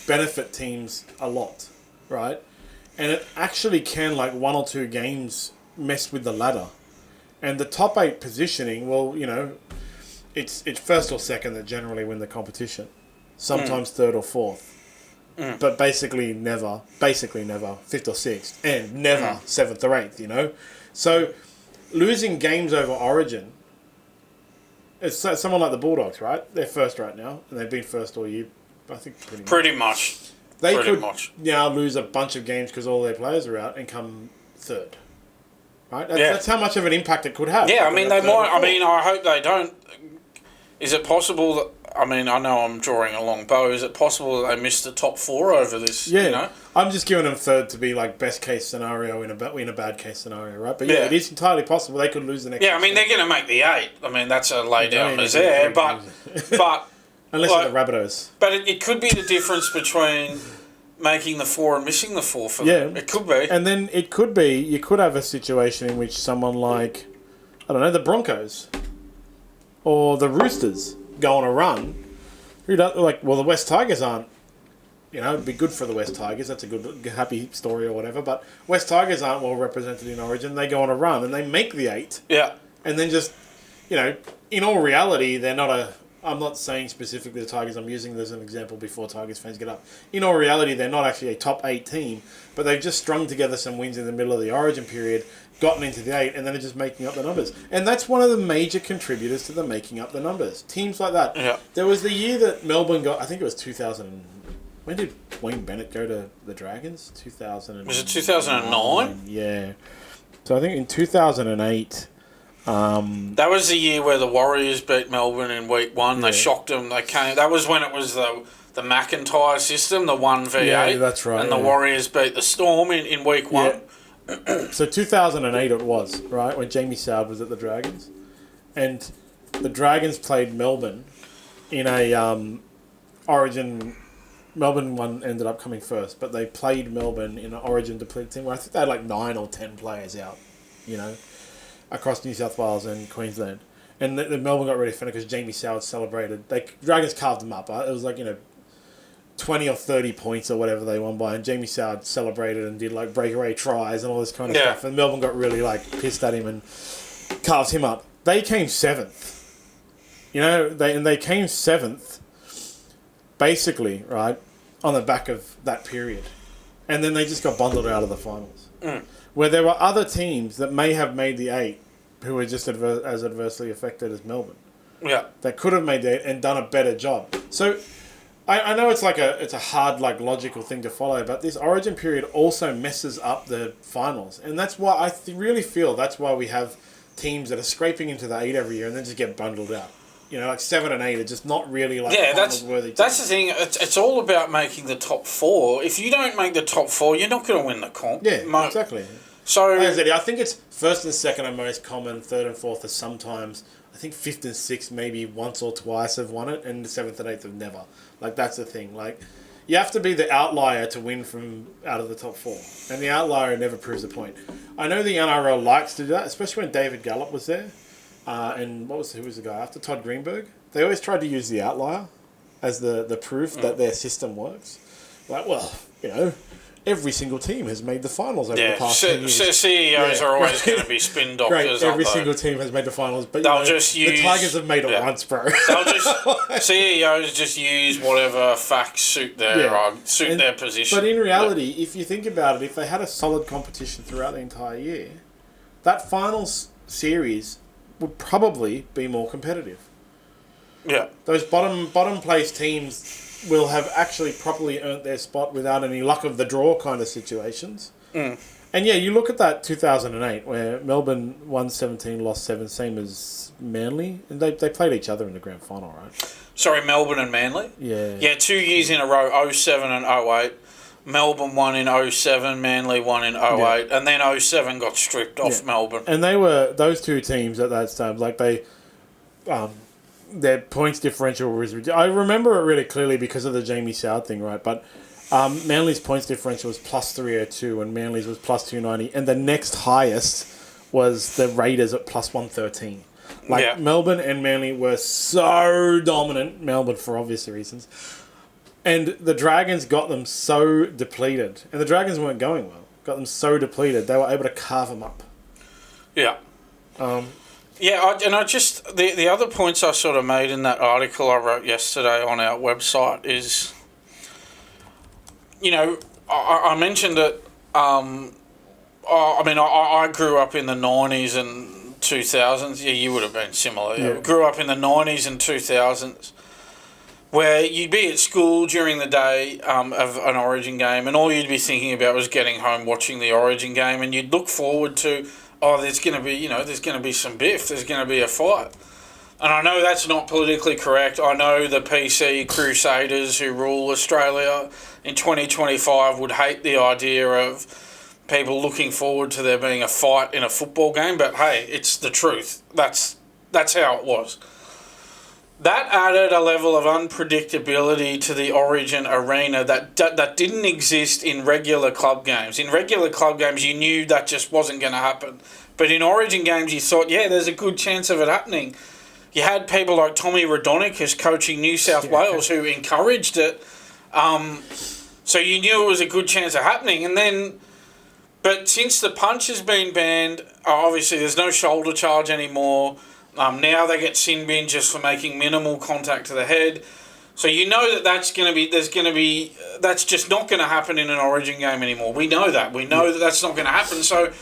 benefit teams a lot, right? And it actually can, 1 or 2 games, mess with the ladder. And the top 8 positioning, it's first or second that generally win the competition. sometimes third or fourth. But basically never fifth or sixth, and never seventh or eighth, you know? So losing games over Origin, it's someone like the Bulldogs, right? They're first right now, and they've been first all year, I think
pretty much.
They could now lose a bunch of games because all their players are out and come third. Right? That's how much of an impact it could have.
Yeah, I mean, they might. I mean, I hope they don't. Is it possible that... I mean, I know I'm drawing a long bow. Is it possible that they missed the top four over this?
Yeah.
You know?
I'm just giving them third to be like best case scenario in a bad case scenario, right? But yeah, it is entirely possible they could lose the next.
Yeah, I mean, they're going to make the 8. I mean, that's a lay down as there, but
unless like, they're the Rabbitohs.
But it could be the difference between making the 4 and missing the 4 for them. It could be.
And then it could be, you could have a situation in which someone like, I don't know, the Broncos or the Roosters go on a run. Who does, like, well, the West Tigers aren't, you know, it'd be good for the West Tigers. That's a good, happy story or whatever. But West Tigers aren't well represented in Origin. They go on a run and they make the 8.
Yeah.
And then just, you know, in all reality, they're not a... I'm not saying specifically the Tigers. I'm using this as an example before Tigers fans get up. In all reality, they're not actually a top 8 team, but they've just strung together some wins in the middle of the Origin period, gotten into the 8, and then they're just making up the numbers. And that's one of the major contributors to the making up the numbers. Teams like that.
Yeah.
There was the year that Melbourne got, I think it was 2000. When did Wayne Bennett go to the Dragons? 2000.
Was it 2009?
Yeah. So I think in 2008...
that was the year where the Warriors beat Melbourne in week 1. Yeah. They shocked them. They came. That was when it was the McIntyre system, the 1v8.
Yeah, that's right.
And the Warriors beat the Storm in week 1.
Yeah. So 2008 it was, right, when Jamie Soward was at the Dragons. And the Dragons played Melbourne in a Origin... Melbourne one ended up coming first, but they played Melbourne in an Origin depleted team where I think they had like 9 or 10 players out, you know, across New South Wales and Queensland. And the Melbourne got really funny because Jamie Soward celebrated. Dragons carved them up. It was like, you know, 20 or 30 points or whatever they won by. And Jamie Soward celebrated and did like breakaway tries and all this kind of stuff. And Melbourne got really like pissed at him and carved him up. They came 7th. You know, they came 7th basically, right, on the back of that period. And then they just got bundled out of the finals. Where there were other teams that may have made the 8 who were just as adversely affected as Melbourne.
Yeah.
That could have made the 8 and done a better job. So I know it's a hard, like, logical thing to follow, but this Origin period also messes up the finals. And that's why I really feel that's why we have teams that are scraping into the 8 every year and then just get bundled out. You know, like 7 and 8 are just not really like finals-worthy teams.
That's the thing. It's all about making the top 4. If you don't make the top 4, you're not going to win the comp.
Yeah, exactly. So I think it's first and second are most common. Third and fourth are sometimes. I think fifth and sixth maybe once or twice have won it, and the 7th and 8th have never. Like that's the thing. Like you have to be the outlier to win from out of the top 4, and the outlier never proves the point. I know the NRL likes to do that, especially when David Gallop was there. And who was the guy after Todd Greenberg? They always tried to use the outlier as the proof that their system works. Like, well, you know, every single team has made the finals over the past 10 years.
CEOs are always going to be spin doctors.
Every single team has made the finals, but
they'll just use
the Tigers have made it once, bro.
CEOs just use whatever facts suit their position.
But in reality, if you think about it, if they had a solid competition throughout the entire year, that finals series would probably be more competitive.
Yeah.
Those bottom place teams will have actually properly earned their spot without any luck of the draw kind of situations. And yeah, you look at that 2008 where Melbourne won 17, lost 7, same as Manly, and they played each other in the grand final, right?
Sorry, Melbourne and Manly?
Yeah.
Yeah, 2 years in a row, 07 and 08. Melbourne won in 07, Manly won in 08, and then 07 got stripped off Melbourne.
And they were, those two teams at that time, like they, their points differential was ridiculous. I remember it really clearly because of the Jamie Soward thing, right? But Manly's points differential was plus 302 and Manly's was plus 290, and the next highest was the Raiders at plus 113. Melbourne and Manly were so dominant, Melbourne for obvious reasons. And the Dragons got them so depleted. And the Dragons weren't going well. Got them so depleted, they were able to carve them up.
Yeah. Yeah, the other points I sort of made in that article I wrote yesterday on our website is, I mentioned it. I grew up in the 90s and 2000s. Yeah, you would have been similar. Yeah. I grew up in the 90s and 2000s, where you'd be at school during the day of an Origin game, and all you'd be thinking about was getting home, watching the Origin game, and you'd look forward to, there's going to be, there's going to be some biff, there's going to be a fight. And I know that's not politically correct. I know the PC crusaders who rule Australia in 2025 would hate the idea of people looking forward to there being a fight in a football game, but hey, it's the truth. That's how it was. That added a level of unpredictability to the Origin arena that didn't exist in regular club games. In regular club games, you knew that just wasn't going to happen. But in Origin games, you thought, there's a good chance of it happening. You had people like Tommy Roddick, who's coaching New South Wales, who encouraged it. So you knew it was a good chance of happening. But since the punch has been banned, obviously there's no shoulder charge anymore. Now they get sin bin just for making minimal contact to the head. So you know that's just not going to happen in an Origin game anymore. We know that. We know that that's not going to happen. So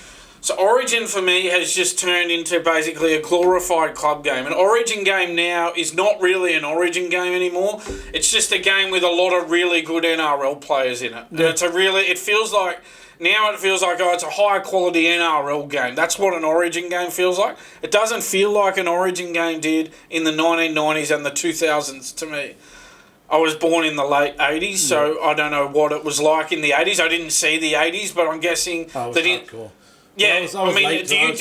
Origin for me has just turned into basically a glorified club game. An Origin game now is not really an Origin game anymore. It's just a game with a lot of really good NRL players in it. Yeah. And it feels like it's a high quality NRL game. That's what an Origin game feels like. It doesn't feel like an Origin game did in the 1990s and the 2000s to me. I was born in the late 80s, so I don't know what it was like in the 80s. I didn't see the 80s, but I'm guessing that
cool.
Yeah,
I was late
did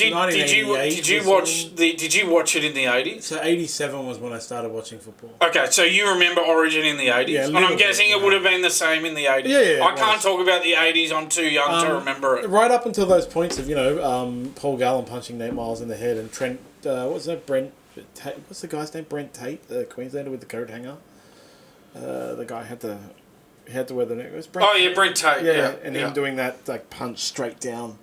you watch it in the 80s?
So 87 was when I started watching football.
Okay, so you remember Origin in the 80s?
Yeah,
and I'm guessing it would have been the same in the 80s.
Yeah,
I can't talk about the 80s. I'm too young to remember it.
Right up until those points of Paul Gallen punching Nate Miles in the head and Trent. What's the guy's name? Brent Tate, the Queenslander with the coat hanger. The guy had to wear the neck. It was Brent.
Brent Tate.
Yeah, and him doing that punch straight down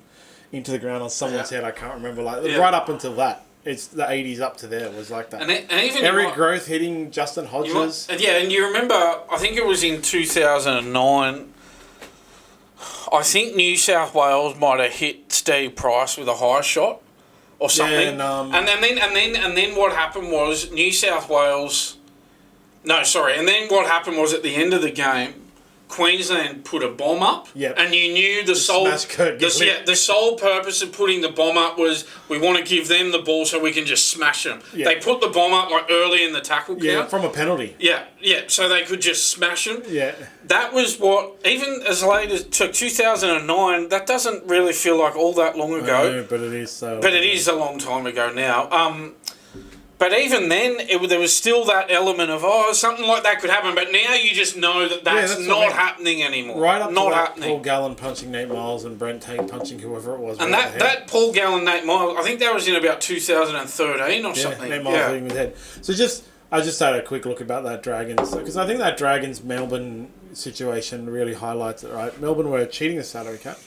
into the ground on someone's head. I can't remember. Right up until that, it's the 80s up to there was like that.
And even
Eric Groth hitting Justin Hodges.
And you remember? I think it was in 2009. I think New South Wales might have hit Steve Price with a high shot or something. Yeah, and then what happened was New South Wales. No, sorry. And then what happened was at the end of the game, Queensland put a bomb up, and you knew the sole purpose of putting the bomb up was we want to give them the ball so we can just smash them. Yeah. They put the bomb up early in the tackle count.
From a penalty.
Yeah, so they could just smash them.
Yeah.
That was what, even as late as 2009, that doesn't really feel like all that long ago.
No, but it is so.
But it is a long time ago now. But even then, there was still that element of, something like that could happen. But now you just know that's not happening anymore.
Right up to happening. Paul Gallen punching Nate Miles and Brent Tate punching whoever it was.
And that Paul Gallen, Nate Miles, I think that was in about 2013 or something.
Nate Miles hitting his head. So I just had a quick look about that Dragons. Because I think that Dragons Melbourne situation really highlights it, right? Melbourne were cheating the salary cap.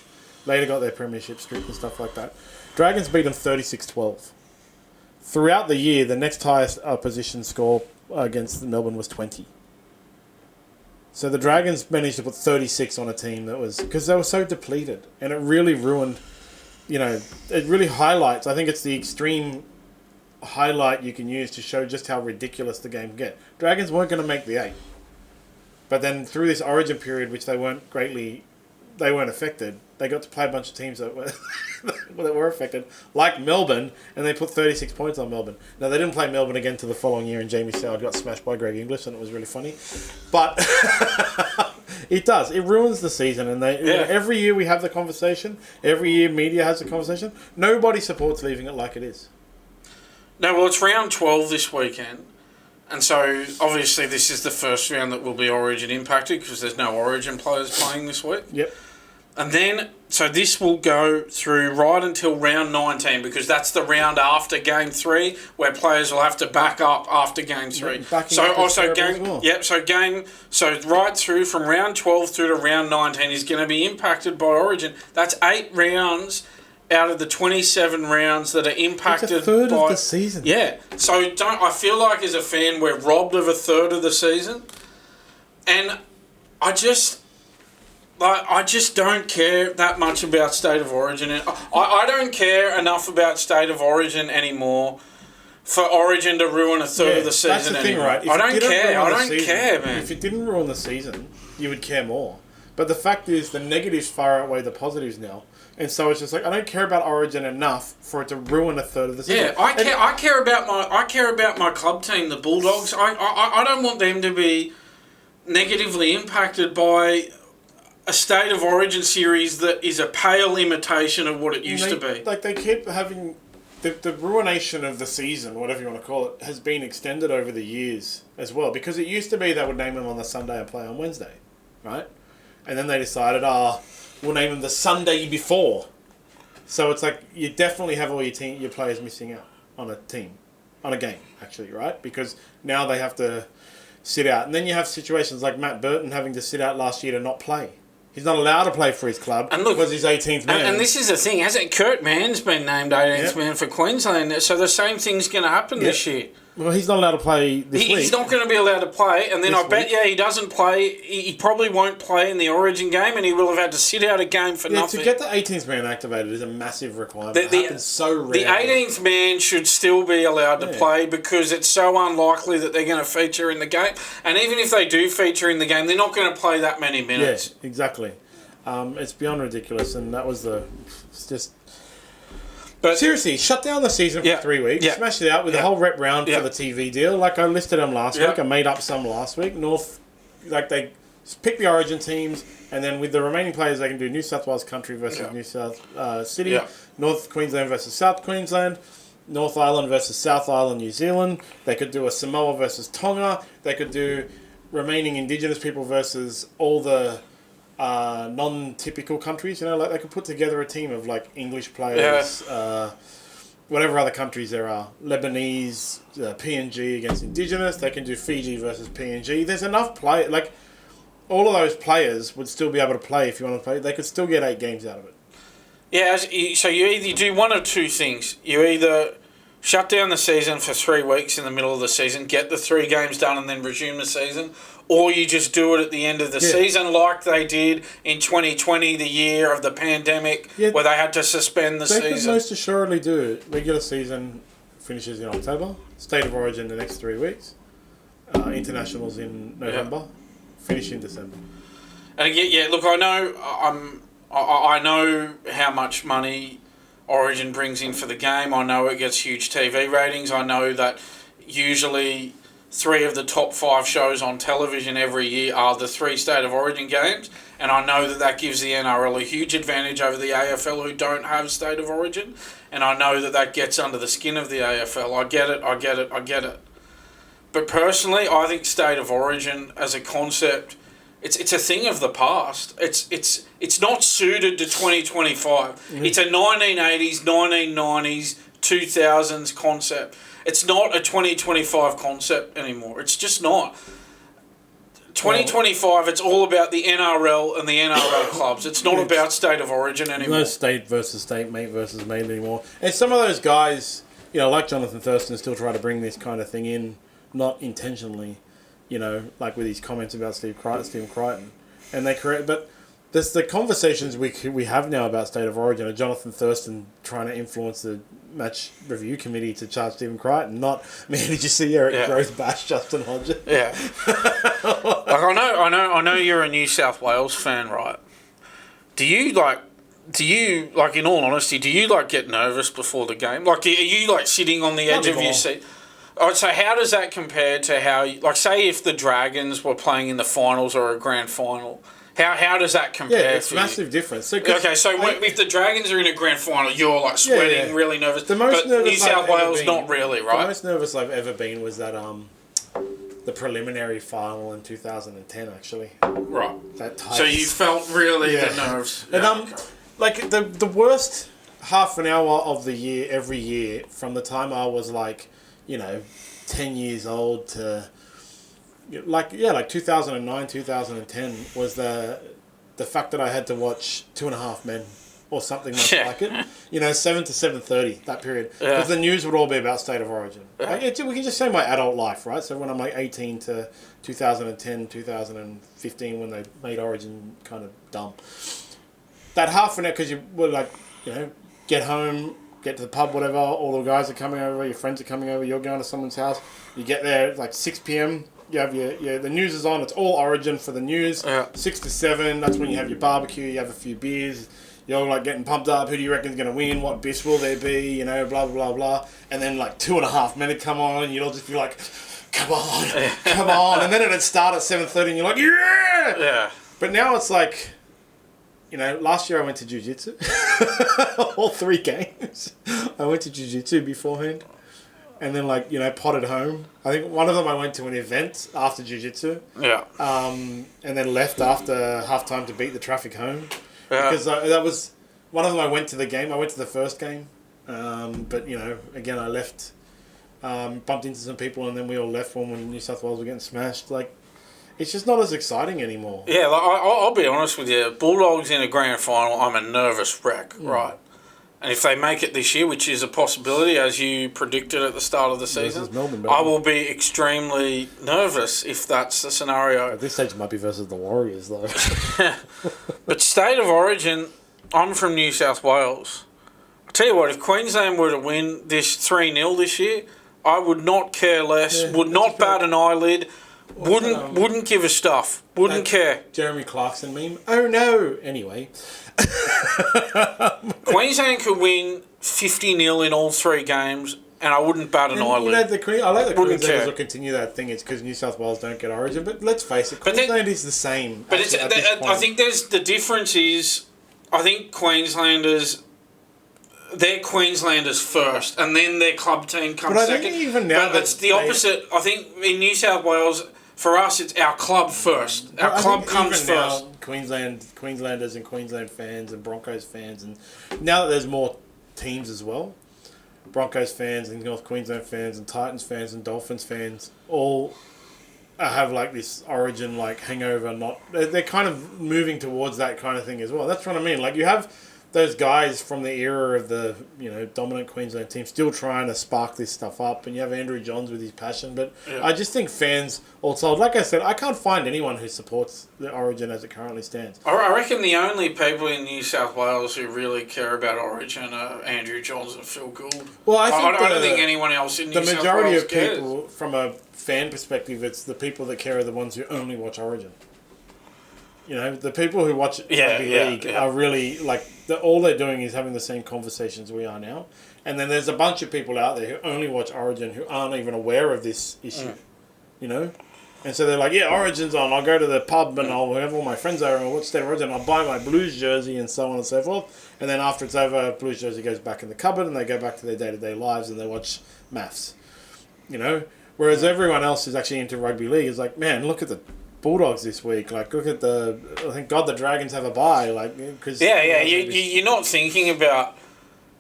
Later got their premiership stripped and stuff like that. Dragons beat them 36-12. Throughout the year, the next highest opposition score against Melbourne was 20. So the Dragons managed to put 36 on a team that was... Because they were so depleted. And it really ruined... it really highlights... I think it's the extreme highlight you can use to show just how ridiculous the game can get. Dragons weren't going to make the 8. But then through this Origin period, which they weren't affected... They got to play a bunch of teams that were affected, like Melbourne, and they put 36 points on Melbourne. Now, they didn't play Melbourne again till the following year, and Jamie Soward got smashed by Greg Inglis, and it was really funny. But it does. It ruins the season, and every year we have the conversation. Every year media has the conversation. Nobody supports leaving it like it is.
No, well, it's round 12 this weekend. And so, obviously, this is the first round that will be Origin impacted because there's no Origin players playing this week.
Yep.
And then, so this will go through right until round 19 because that's the round after Game 3 where players will have to back up after Game 3. So right through from round 12 through to round 19 is going to be impacted by Origin. That's 8 rounds out of the 27 rounds that are impacted
it's a third
by
of the season.
Yeah, so I feel like as a fan we're robbed of a third of the season, and I just don't care that much about State of Origin. I don't care enough about State of Origin anymore for Origin to ruin a third of the season.
That's the thing, right?
I don't care, man.
If it didn't ruin the season, you would care more. But the fact is, the negatives far outweigh the positives now. And so it's just like, I don't care about Origin enough for it to ruin a third of the season.
Yeah, I care about my club team, the Bulldogs. I don't want them to be negatively impacted by a State of Origin series that is a pale imitation of what it used to be.
Like, they keep having... The ruination of the season, whatever you want to call it, has been extended over the years as well. Because it used to be they would name them on the Sunday and play on Wednesday, right? And then they decided, we'll name them the Sunday before. So it's like, you definitely have all your players missing out on a game, actually, right? Because now they have to sit out. And then you have situations like Matt Burton having to sit out last year to not play. He's not allowed to play for his club because he's 18th man.
And this is the thing, hasn't Kurt Mann's been named 18th man for Queensland, so the same thing's going to happen this year.
Well, he's not allowed to play this week.
He's not going to be allowed to play, and then I bet he doesn't play. He probably won't play in the Origin game, and he will have had to sit out a game for nothing.
To get the 18th man activated is a massive requirement. It happens so rarely.
The 18th man should still be allowed to play because it's so unlikely that they're going to feature in the game. And even if they do feature in the game, they're not going to play that many minutes.
Yeah, exactly. It's beyond ridiculous, and that was it's just... But seriously, shut down the season for 3 weeks. Yeah. Smash it out with the whole rep round for the TV deal. Like I listed them last week. I made up some last week. They pick the Origin teams, and then with the remaining players, they can do New South Wales Country versus New South City, North Queensland versus South Queensland, North Island versus South Island, New Zealand. They could do a Samoa versus Tonga. They could do remaining Indigenous people versus all the non-typical countries, like they could put together a team of like English players, whatever other countries there are, Lebanese, PNG against Indigenous. They can do Fiji versus PNG. There's enough play. Like all of those players would still be able to play if you want to play. They could still get 8 games out of it. Yeah,
so you either do one of two things. You either shut down the season for 3 weeks in the middle of the season, get the 3 games done, and then resume the season. Or you just do it at the end of the season like they did in 2020, the year of the pandemic, where they had to suspend the season.
They could most assuredly do it. Regular season finishes in October. State of Origin the next 3 weeks. Internationals in November. Finish in December.
And again, look, I know how much money Origin brings in for the game. I know it gets huge TV ratings. I know that usually 3 of the top 5 shows on television every year are the 3 State of Origin games, and I know that gives the NRL a huge advantage over the AFL who don't have State of Origin, and I know that gets under the skin of the AFL. I get it. But personally, I think State of Origin as a concept, it's a thing of the past. It's not suited to 2025. Mm-hmm. It's a 1980s, 1990s, 2000s concept. It's not a 2025 concept anymore. It's just not. 2025, it's all about the NRL and the NRL clubs. It's not about State of Origin anymore.
No state versus state, mate versus mate anymore. And some of those guys, like Johnathan Thurston, still try to bring this kind of thing in, not intentionally, like with his comments about Stephen Crichton. And they create... But there's the conversations we have now about State of Origin, and Johnathan Thurston trying to influence the match review committee to charge Stephen Crichton. Not, did you see Eric Gross bash Justin Hodges?
Yeah. I know you're a New South Wales fan, right? Do you in all honesty, do you get nervous before the game? Are you sitting on the edge of your seat? Oh, so how does that compare to how, say if the Dragons were playing in the finals or a grand final? How does that compare?
Yeah, it's massive difference. So
if the Dragons are in a grand final, you're sweating, really nervous.
The most nervous
New South Wales, not really, right?
The most nervous I've ever been was that the preliminary final in 2010, actually.
Right.
That
so you felt really the nerves.
And the worst half an hour of the year every year from the time I was 10 years old to 2009, 2010 was the fact that I had to watch 2.5 Men or something much like it. 7 to 7:30, that period. Because the news would all be about State of Origin. Like, we can just say my adult life, right? So when I'm like 18 to 2010, 2015, when they made Origin kind of dumb. That half an hour, because you would get home, get to the pub, whatever, all the guys are coming over, your friends are coming over, you're going to someone's house, you get there, it's like 6 p.m, you have the news is on, it's all Origin for the news. 6 to 7, that's when you have your barbecue, you have a few beers, you're like getting pumped up, who do you reckon is going to win, what bis will there be, blah, blah, blah, blah. And then like 2.5 minutes come on, and you'll just be like, come on. And then it'd start at 7:30 and you're like, yeah! But now it's like, last year I went to jiu-jitsu. All 3 games. I went to jiu-jitsu beforehand. And then, potted home. I think one of them I went to an event after jiu-jitsu. Yeah. And then left after half-time to beat the traffic home. Yeah. Because that was... One of them I went to the game. I went to the first game. But, again, I left... bumped into some people, and then we all left when New South Wales were getting smashed. It's just not as exciting anymore. Yeah,
I'll be honest with you. Bulldogs in a grand final, I'm a nervous wreck, right? And if they make it this year, which is a possibility, as you predicted at the start of the season, Melbourne, I will be extremely nervous if that's the scenario.
At this stage, it might be versus the Warriors, though.
But State of Origin, I'm from New South Wales. I tell you what, if Queensland were to win this 3-0 this year, I would not care less, would not bat an eyelid, wouldn't give a stuff, wouldn't care.
Jeremy Clarkson meme. Oh no! Anyway.
Queensland could win 50-0 in all 3 games, and I wouldn't bat an eyelid.
I like the Queenslanders will continue that thing. It's because New South Wales don't get Origin, but let's face it, Queensland is the same.
But I think the difference is, I think Queenslanders... They're Queenslanders first, and then their club team comes second.
Think even now
it's the opposite. I think in New South Wales, for us, it's our club first. Our club comes first.
Now, Queenslanders and Queensland fans and Broncos fans, and now that there's more teams as well, Broncos fans and North Queensland fans and Titans fans and Dolphins fans all have this Origin hangover. They're kind of moving towards that kind of thing as well. That's what I mean. You have those guys from the era of the dominant Queensland team still trying to spark this stuff up, and you have Andrew Johns with his passion, but I just think fans also, like I said, I can't find anyone who supports the Origin as it currently stands.
I reckon the only people in New South Wales who really care about Origin are Andrew Johns and Phil Gould.
Well, I
don't think anyone else in New South Wales cares. The majority of people,
from a fan perspective, it's the people that care are the ones who only watch Origin. The people who watch rugby league are really all they're doing is having the same conversations we are now. And then there's a bunch of people out there who only watch Origin who aren't even aware of this issue. And so they're like, yeah, Origin's on. I'll go to the pub and I'll have all my friends over and I'll watch State of Origin. I'll buy my Blues jersey and so on and so forth. And then after it's over, Blues jersey goes back in the cupboard and they go back to their day-to-day lives and they watch maths. Whereas everyone else who's actually into rugby league is like, man, look at the Bulldogs this week. Look at thank God the Dragons have a bye.
You're not thinking about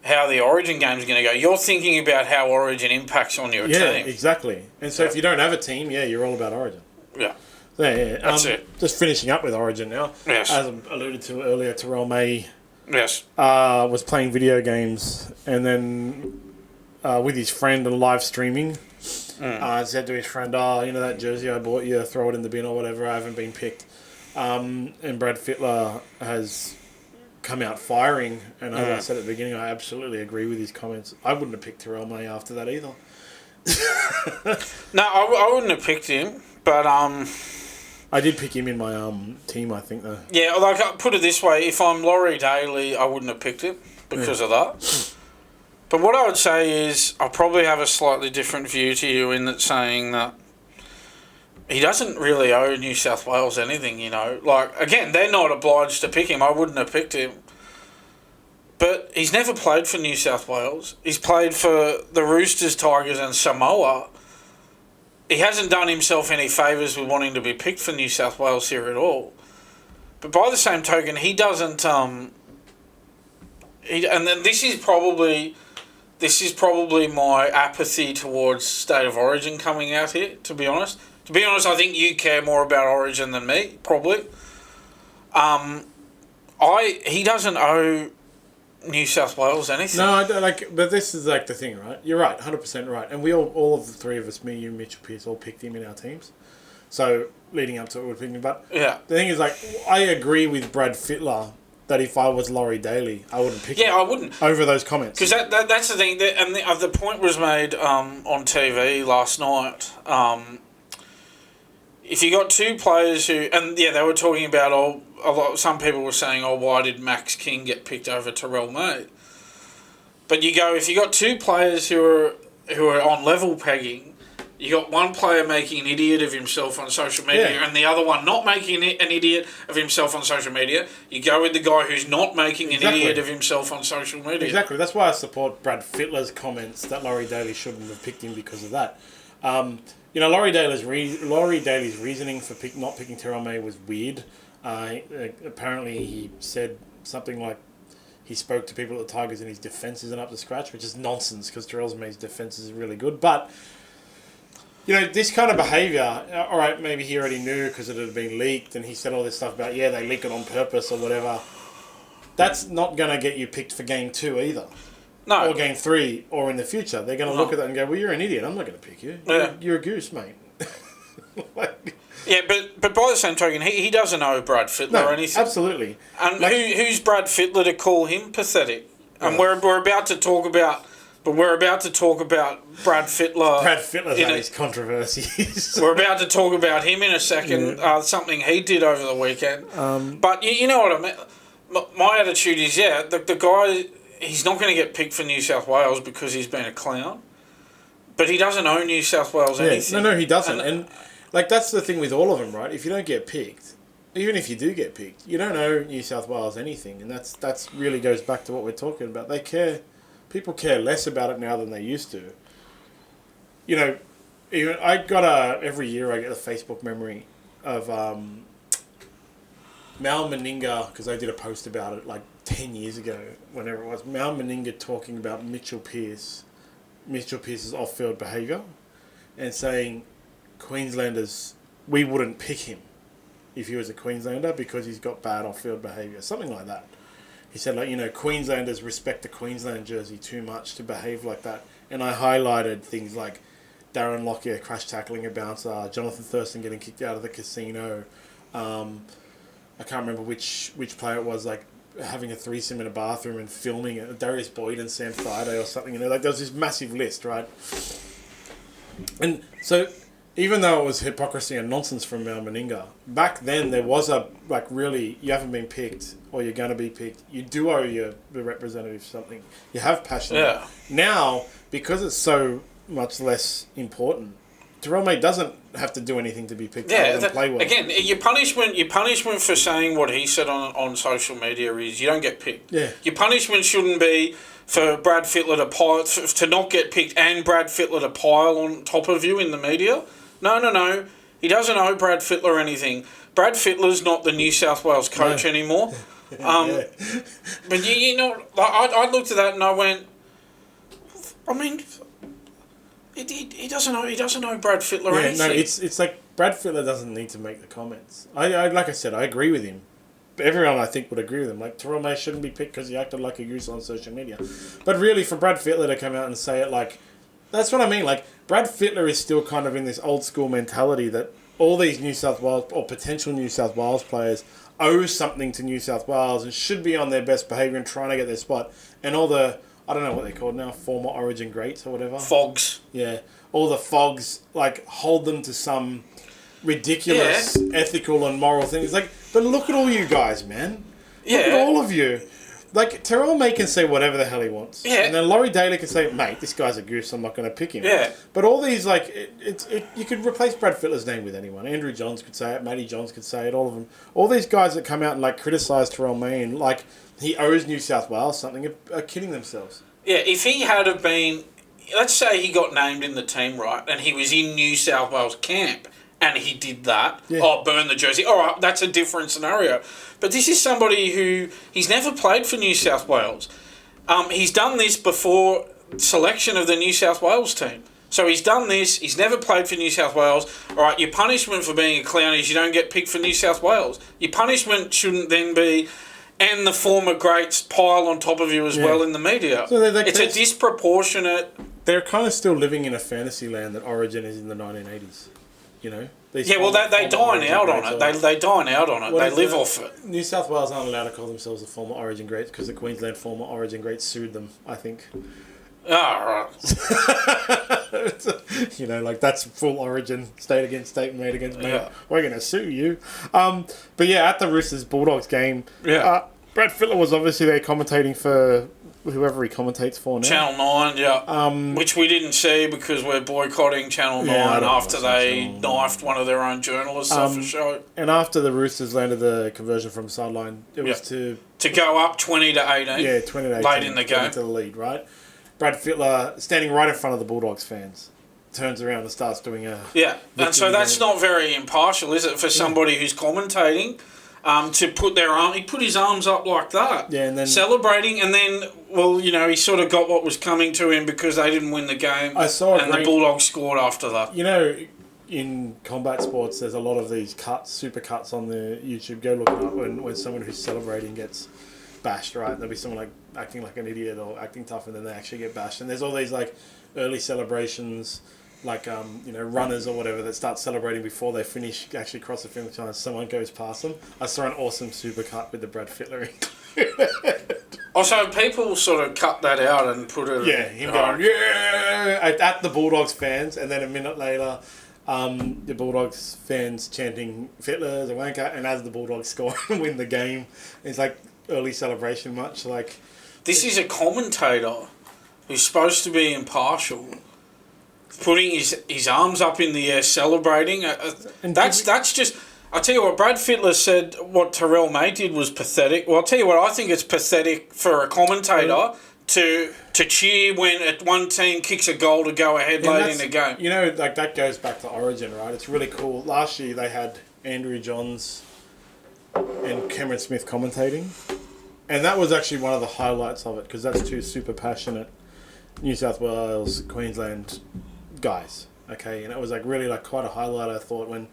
how the Origin game's going to go. You're thinking about how Origin impacts on your team.
Yeah, exactly. And so if you don't have a team, you're all about Origin.
Yeah.
That's it. Just finishing up with Origin now.
Yes.
As I alluded to earlier, Terrell May
yes.
Was playing video games and then with his friend and live streaming. Said to his friend, that jersey I bought you, throw it in the bin or whatever, I haven't been picked. And Brad Fittler has come out firing, and as I said at the beginning, I absolutely agree with his comments. I wouldn't have picked Terrell May after that either.
No, I wouldn't have picked him, but...
I did pick him in my team, I think, though.
Yeah, put it this way, if I'm Laurie Daly, I wouldn't have picked him because of that. But what I would say is I'll probably have a slightly different view to you in that saying that he doesn't really owe New South Wales anything, again, they're not obliged to pick him. I wouldn't have picked him. But he's never played for New South Wales. He's played for the Roosters, Tigers and Samoa. He hasn't done himself any favours with wanting to be picked for New South Wales here at all. But by the same token, he doesn't... and then this is probably my apathy towards State of Origin coming out here, to be honest. To be honest, I think you care more about Origin than me, probably. He doesn't owe New South Wales anything.
No, I don't, but this is the thing, right? You're right, 100% right. And we all of the three of us, me, you, Mitchell Pearce, all picked him in our teams. So, leading up to it, we're picking. But the thing is, I agree with Brad Fittler that if I was Laurie Daly, I wouldn't pick him.
Yeah, I wouldn't.
Over those comments.
Because that's the thing. And the point was made on TV last night. If you got two players who... And, they were talking about... some people were saying, why did Max King get picked over Terrell May? But if you got two players who are on level pegging, you got one player making an idiot of himself on social media and the other one not making an idiot of himself on social media, you go with the guy who's not making an idiot of himself on social media.
Exactly. That's why I support Brad Fittler's comments that Laurie Daly shouldn't have picked him because of that. Laurie Daly's reasoning for not picking Terrell May was weird. Apparently he said something like he spoke to people at the Tigers and his defence isn't up to scratch, which is nonsense because Terrell May's defence is really good. But, this kind of behaviour, all right, maybe he already knew because it had been leaked and he said all this stuff about, they leak it on purpose or whatever. That's not going to get you picked for Game 2 either. No. Or Game 3 or in the future. They're going to look at that and go, well, you're an idiot. I'm not going to pick you. Yeah. You're a goose, mate.
Yeah, but by the same token, he doesn't know Brad Fittler or anything.
Absolutely.
And who's Brad Fittler to call him pathetic? And we're about to talk about Brad Fittler.
Brad Fittler's had his controversies.
We're about to talk about him in a second. Something he did over the weekend. But you know what I mean. My attitude is the guy. He's not going to get picked for New South Wales because he's been a clown. But he doesn't owe New South Wales anything.
No, he doesn't. And that's the thing with all of them, right? If you don't get picked, even if you do get picked, you don't owe New South Wales anything. And that's really goes back to what we're talking about. People care less about it now than they used to. Every year I get a Facebook memory of Mal Meninga, because I did a post about it 10 years ago, whenever it was. Mal Meninga talking about Mitchell Pearce's off-field behaviour and saying Queenslanders, we wouldn't pick him if he was a Queenslander because he's got bad off-field behaviour, something like that. He said, Queenslanders respect the Queensland jersey too much to behave like that. And I highlighted things like Darren Lockyer crash tackling a bouncer, Johnathan Thurston getting kicked out of the casino. I can't remember which player it was, having a threesome in a bathroom and filming it. Darius Boyd and Sam Friday or something. There was this massive list, right? And so, even though it was hypocrisy and nonsense from Mal Meninga, back then there was really, you haven't been picked or you're going to be picked. You do owe the representative something. You have passion. Yeah. Now, because it's so much less important, Terrell May doesn't have to do anything to be picked up and play well. Again,
your punishment for saying what he said on social media is you don't get picked.
Yeah.
Your punishment shouldn't be for Brad Fittler to not get picked and Brad Fittler to pile on top of you in the media. No. He doesn't owe Brad Fittler anything. Brad Fittler's not the New South Wales coach anymore. But I looked at that and I went, He doesn't know Brad Fittler or anything.
No, it's Brad Fittler doesn't need to make the comments. I like I said, I agree with him. Everyone I think would agree with him. Terrell May shouldn't be picked because he acted like a goose on social media. But really, for Brad Fittler to come out and say it that's what I mean. Brad Fittler is still kind of in this old school mentality that all these New South Wales or potential New South Wales players owe something to New South Wales and should be on their best behaviour and trying to get their spot. And all the, I don't know what they're called now, former Origin greats or whatever.
Fogs.
Yeah. All the fogs, hold them to some ridiculous ethical and moral things. But look at all you guys, man. Look at all of you. Terrell May can say whatever the hell he wants. Yeah. And then Laurie Daly can say, mate, this guy's a goose, I'm not going to pick him.
Yeah.
But all these, you could replace Brad Fittler's name with anyone. Andrew Johns could say it, Matty Johns could say it, all of them. All these guys that come out and, criticise Terrell May and, he owes New South Wales something are kidding themselves.
Yeah, if he had have been... Let's say he got named in the team, right, and he was in New South Wales camp, and he did that. Yeah. Burn the jersey. All right, that's a different scenario. But this is somebody who... He's never played for New South Wales. He's done this before selection of the New South Wales team. So he's done this. He's never played for New South Wales. All right, your punishment for being a clown is you don't get picked for New South Wales. Your punishment shouldn't then be... and the former greats pile on top of you as well in the media.
So
it's a disproportionate...
They're kind of still living in a fantasy land that Origin is in the 1980s, you know?
They dine out on it. They dine out on it. They live off it.
You South Wales aren't allowed to call themselves the former Origin greats because the Queensland former Origin greats sued them, I think.
Right.
You know, like that's full Origin, state against state, mate against mate.
Yeah.
We're going to sue you. But yeah, at the Roosters Bulldogs game, Brad Fittler was obviously there commentating for whoever he commentates for now.
Channel 9, which we didn't see because we're boycotting Channel 9 after they knifed one of their own journalists off the show.
And after the Roosters landed the conversion from sideline, it was to
go up 20 to 18.
Yeah, 20 to 18.
Late in the game.
To the lead, right? Brad Fittler, standing right in front of the Bulldogs fans, turns around and starts doing a...
Yeah, and so that's not very impartial, is it, for somebody who's commentating to put their arm... He put his arms up like that.
Yeah, and then...
Celebrating, and then, well, you know, he sort of got what was coming to him because they didn't win the game. The Bulldogs scored after that.
You know, in combat sports, there's a lot of these super cuts on the YouTube. Go look it up when someone who's celebrating gets bashed, right? There'll be someone like acting like an idiot or acting tough, and then they actually get bashed. And there's all these like early celebrations, like you know, runners or whatever that start celebrating before they finish, actually cross the finish line. Someone goes past them. I saw an awesome super cut with the Brad Fittler.
Also, people sort of cut that out and put it.
Yeah, him going at the Bulldogs fans, and then a minute later, the Bulldogs fans chanting "Fittler's a wanker," and as the Bulldogs score and win the game, it's like early celebration much like.
This is a commentator who's supposed to be impartial, putting his arms up in the air, celebrating. That's just... I'll tell you what, Brad Fittler said what Terrell May did was pathetic. Well, I'll tell you what, I think it's pathetic for a commentator to cheer when one team kicks a goal to go ahead late in the game.
You know, like that goes back to Origin, right? It's really cool. Last year they had Andrew Johns and Cameron Smith commentating. And that was actually one of the highlights of it because that's two super passionate New South Wales, Queensland guys. Okay, and it was like really like quite a highlight, I thought, when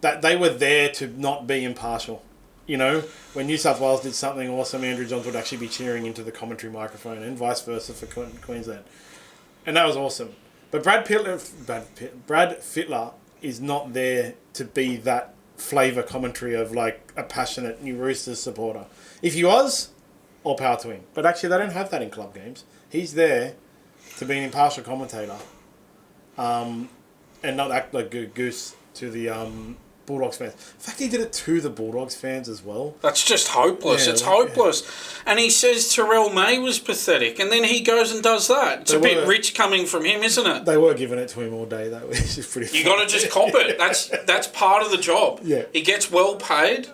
that they were there to not be impartial. You know, when New South Wales did something awesome, Andrew Johns would actually be cheering into the commentary microphone, and vice versa for Queensland, and that was awesome. But Brad Fittler is not there to be that flavour commentary of like a passionate New Roosters supporter. If he was, all power to him. But actually, they don't have that in club games. He's there to be an impartial commentator, and not act like a goose to the Bulldogs fans. In fact, he did it to the Bulldogs fans as well.
That's just hopeless. It's hopeless. And he says Terrell May was pathetic, and then he goes and does that. It's a bit rich coming from him, isn't it?
They were giving it to him all day, though, which is pretty
You got to just cop it. That's part of the job.
Yeah.
He gets well paid.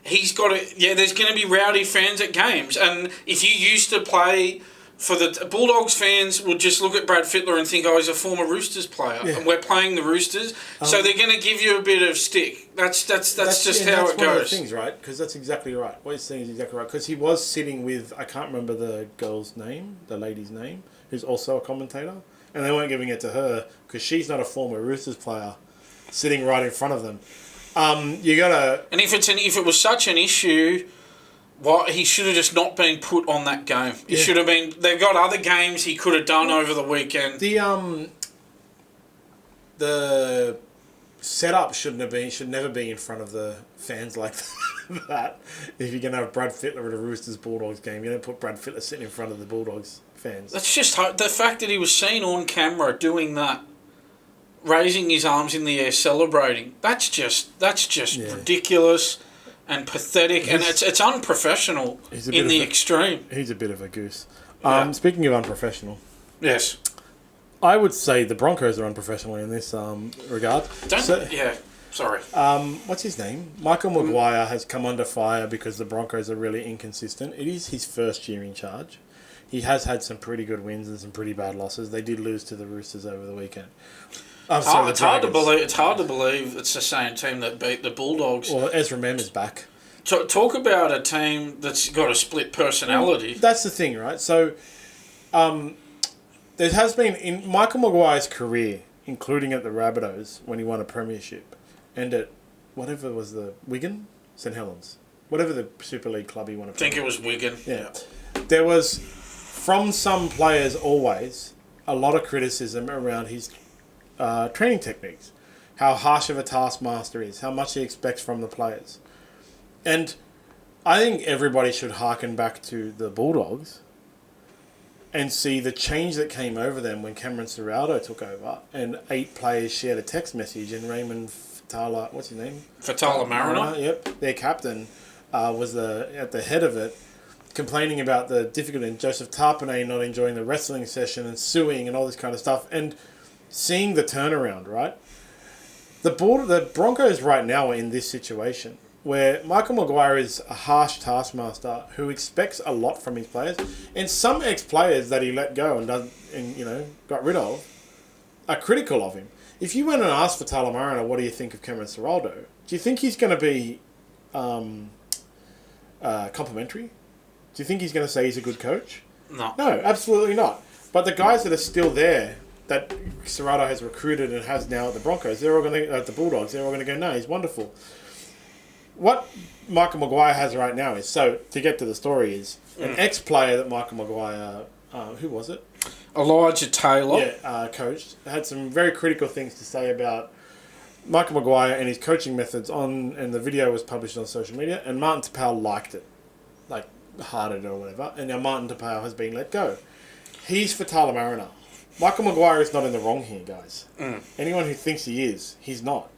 He's got to... Yeah, there's going to be rowdy fans at games. And if you used to play... For the Bulldogs fans would just look at Brad Fittler and think, he's a former Roosters player. Yeah. And we're playing the Roosters. So they're going to give you a bit of stick. That's just how it goes.
That's one of the things, right? Because that's exactly right. What he's saying is exactly right. Because he was sitting with... I can't remember the girl's name, the lady's name, who's also a commentator. And they weren't giving it to her because she's not a former Roosters player sitting right in front of them. You got to...
And if it was such an issue... he should have just not been put on that game. He should have been... They've got other games he could have done over the weekend.
The setup should never be in front of the fans like that. If you're going to have Brad Fittler at a Roosters Bulldogs game, you don't put Brad Fittler sitting in front of the Bulldogs fans.
That's just... The fact that he was seen on camera doing that, raising his arms in the air, celebrating, that's just ridiculous. And pathetic, and it's unprofessional in the extreme.
He's a bit of a goose. Speaking of unprofessional,
yes,
I would say the Broncos are unprofessional in this regard.
Sorry.
What's his name? Michael Maguire has come under fire because the Broncos are really inconsistent. It is his first year in charge. He has had some pretty good wins and some pretty bad losses. They did lose to the Roosters over the weekend.
It's hard to believe. It's hard to believe it's the same team that beat the Bulldogs.
Well, Ezra Mem is back.
Talk about a team that's got a split personality.
That's the thing, right? So, there has been in Michael Maguire's career, including at the Rabbitohs when he won a premiership, and at whatever was the Wigan, St Helens. whatever the Super League club you want to
I think it was Wigan.
Yeah. There was, from some players always, a lot of criticism around his training techniques. How harsh of a taskmaster is, how much he expects from the players. And I think everybody should hearken back to the Bulldogs and see the change that came over them when Cameron Ciraldo took over and 8 players shared a text message and Raymond Fatala, what's his name?
Fatala Mariner.
Yep, their captain was at the head of it, complaining about the difficulty and Joseph Tarpanay not enjoying the wrestling session and suing and all this kind of stuff and seeing the turnaround, right? The Broncos right now are in this situation where Michael Maguire is a harsh taskmaster who expects a lot from his players, and some ex-players that he let go and got rid of are critical of him. If you went and asked for Talamarina, what do you think of Cameron Ciraldo? Do you think he's going to be complimentary? Do you think he's going to say he's a good coach?
No.
No, absolutely not. But the guys that are still there, that Ciraldo has recruited and has now at the Broncos, they're all going to, at the Bulldogs, they're all going to go, no, he's wonderful. What Michael Maguire has right now is, so to get to the story, is an ex-player that Michael Maguire, who was it?
Elijah Taylor.
Yeah, coached, had some very critical things to say about Michael Maguire and his coaching methods and the video was published on social media, and Martin Taupau liked it, like hearted it or whatever, and now Martin Taupau has been let go. He's for Mariner. Michael Maguire is not in the wrong here, guys. Anyone who thinks he is, he's not.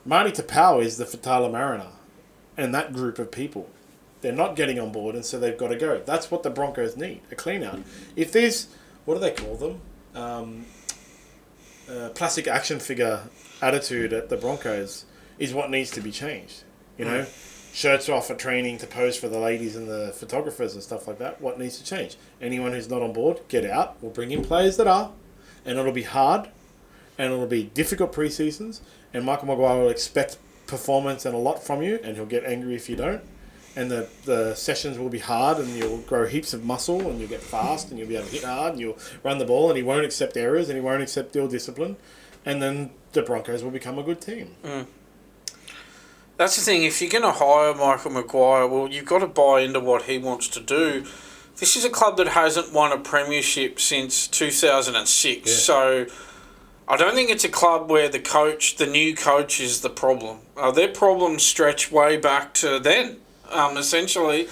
Marty Taupau is the Fatala Mariner and that group of people. They're not getting on board, and so they've got to go. That's what the Broncos need, a clean-out. If there's, what do they call them? Plastic action figure attitude at the Broncos is what needs to be changed. You know, shirts off at training to pose for the ladies and the photographers and stuff like that. What needs to change? Anyone who's not on board, get out. We'll bring in players that are, and it'll be hard, and it'll be difficult pre-seasons, and Michael Maguire will expect performance and a lot from you, and he'll get angry if you don't. And the sessions will be hard, and you'll grow heaps of muscle, and you'll get fast, and you'll be able to hit hard, and you'll run the ball, and he won't accept errors, and he won't accept ill discipline, and then the Broncos will become a good team.
That's the thing. If you're going to hire Michael Maguire, well, you've got to buy into what he wants to do. This is a club that hasn't won a premiership since 2006, so I don't think it's a club where the new coach is the problem. Their problems stretch way back to then. Essentially,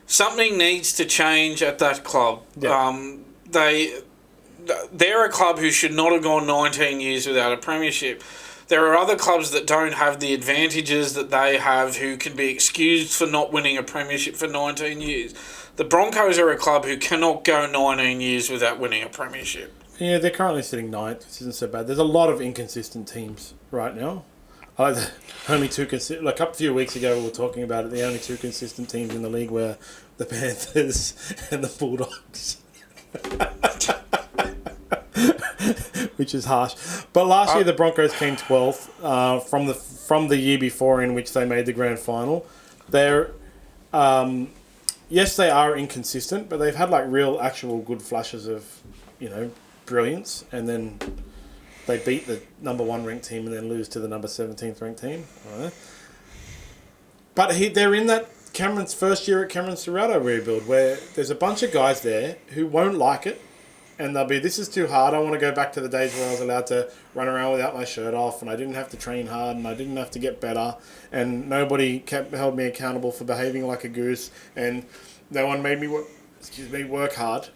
something needs to change at that club. Yeah. They're a club who should not have gone 19 years without a premiership. There are other clubs that don't have the advantages that they have who can be excused for not winning a premiership for 19 years. The Broncos are a club who cannot go 19 years without winning a premiership.
Yeah, they're currently sitting ninth, which isn't so bad. There's a lot of inconsistent teams right now. Only two like a few weeks ago we were talking about it. The only two consistent teams in the league were the Panthers and the Bulldogs, which is harsh. But last year the Broncos came 12th from the year before in which they made the grand final. They're yes, they are inconsistent, but they've had like real, actual good flashes of brilliance, and then they beat the number 1 ranked team and then lose to the number 17th ranked team. But they're in that Cameron's first year at Cameron Ciraldo rebuild where there's a bunch of guys there who won't like it, and they'll be, this is too hard. I want to go back to the days where I was allowed to run around without my shirt off, and I didn't have to train hard, and I didn't have to get better, and nobody held me accountable for behaving like a goose, and no one made me work hard.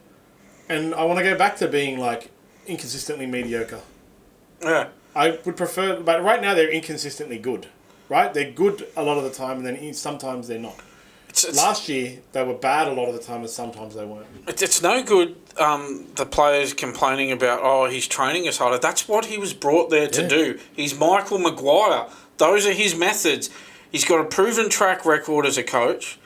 And I want to go back to being like inconsistently mediocre.
Yeah.
I would prefer, but right now they're inconsistently good, right? They're good a lot of the time, and then sometimes they're not. Last year they were bad a lot of the time, and sometimes they weren't.
It's no good. The players complaining about he's training us harder. That's what he was brought there to do. He's Michael Maguire. Those are his methods. He's got a proven track record as a coach.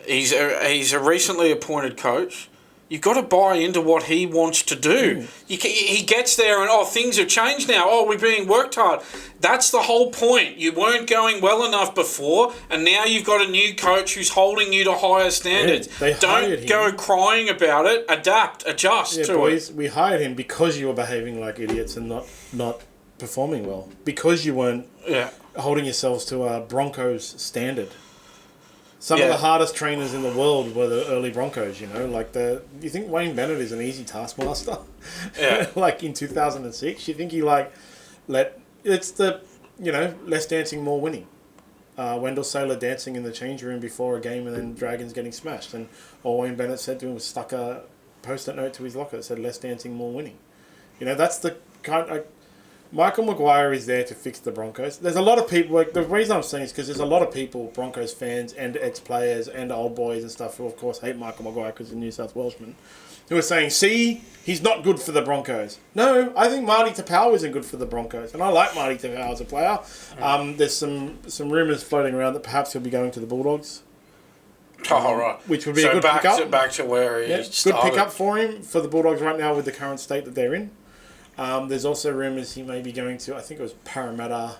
He's a recently appointed coach. You've got to buy into what he wants to do. He gets there and, things have changed now. We're being worked hard. That's the whole point. You weren't going well enough before, and now you've got a new coach who's holding you to higher standards.
Yeah,
Don't go crying about it. Adapt, adjust to
boys,
it.
We hired him because you were behaving like idiots and not performing well. Because you weren't holding yourselves to a Broncos standard. Some of the hardest trainers in the world were the early Broncos, you know. Like, you think Wayne Bennett is an easy taskmaster?
Yeah.
Like, in 2006, you think he, like, it's the, you know, less dancing, more winning. Wendell Saylor dancing in the change room before a game and then Dragons getting smashed. And all Wayne Bennett said to him was stuck a post-it note to his locker that said, less dancing, more winning. You know, that's the kind Michael Maguire is there to fix the Broncos. There's a lot of people, like, the reason I'm saying is because there's a lot of people, Broncos fans and ex-players and old boys and stuff, who of course hate Michael Maguire because he's a New South Welshman, who are saying, see, he's not good for the Broncos. No, I think Martin Taupau isn't good for the Broncos, and I like Martin Taupau as a player. There's some rumours floating around that perhaps he'll be going to the Bulldogs.
Oh, right.
Which would be a good pickup.
Back to where he started.
Good pickup for him, for the Bulldogs right now with the current state that they're in. There's also rumours he may be going to, I think it was Parramatta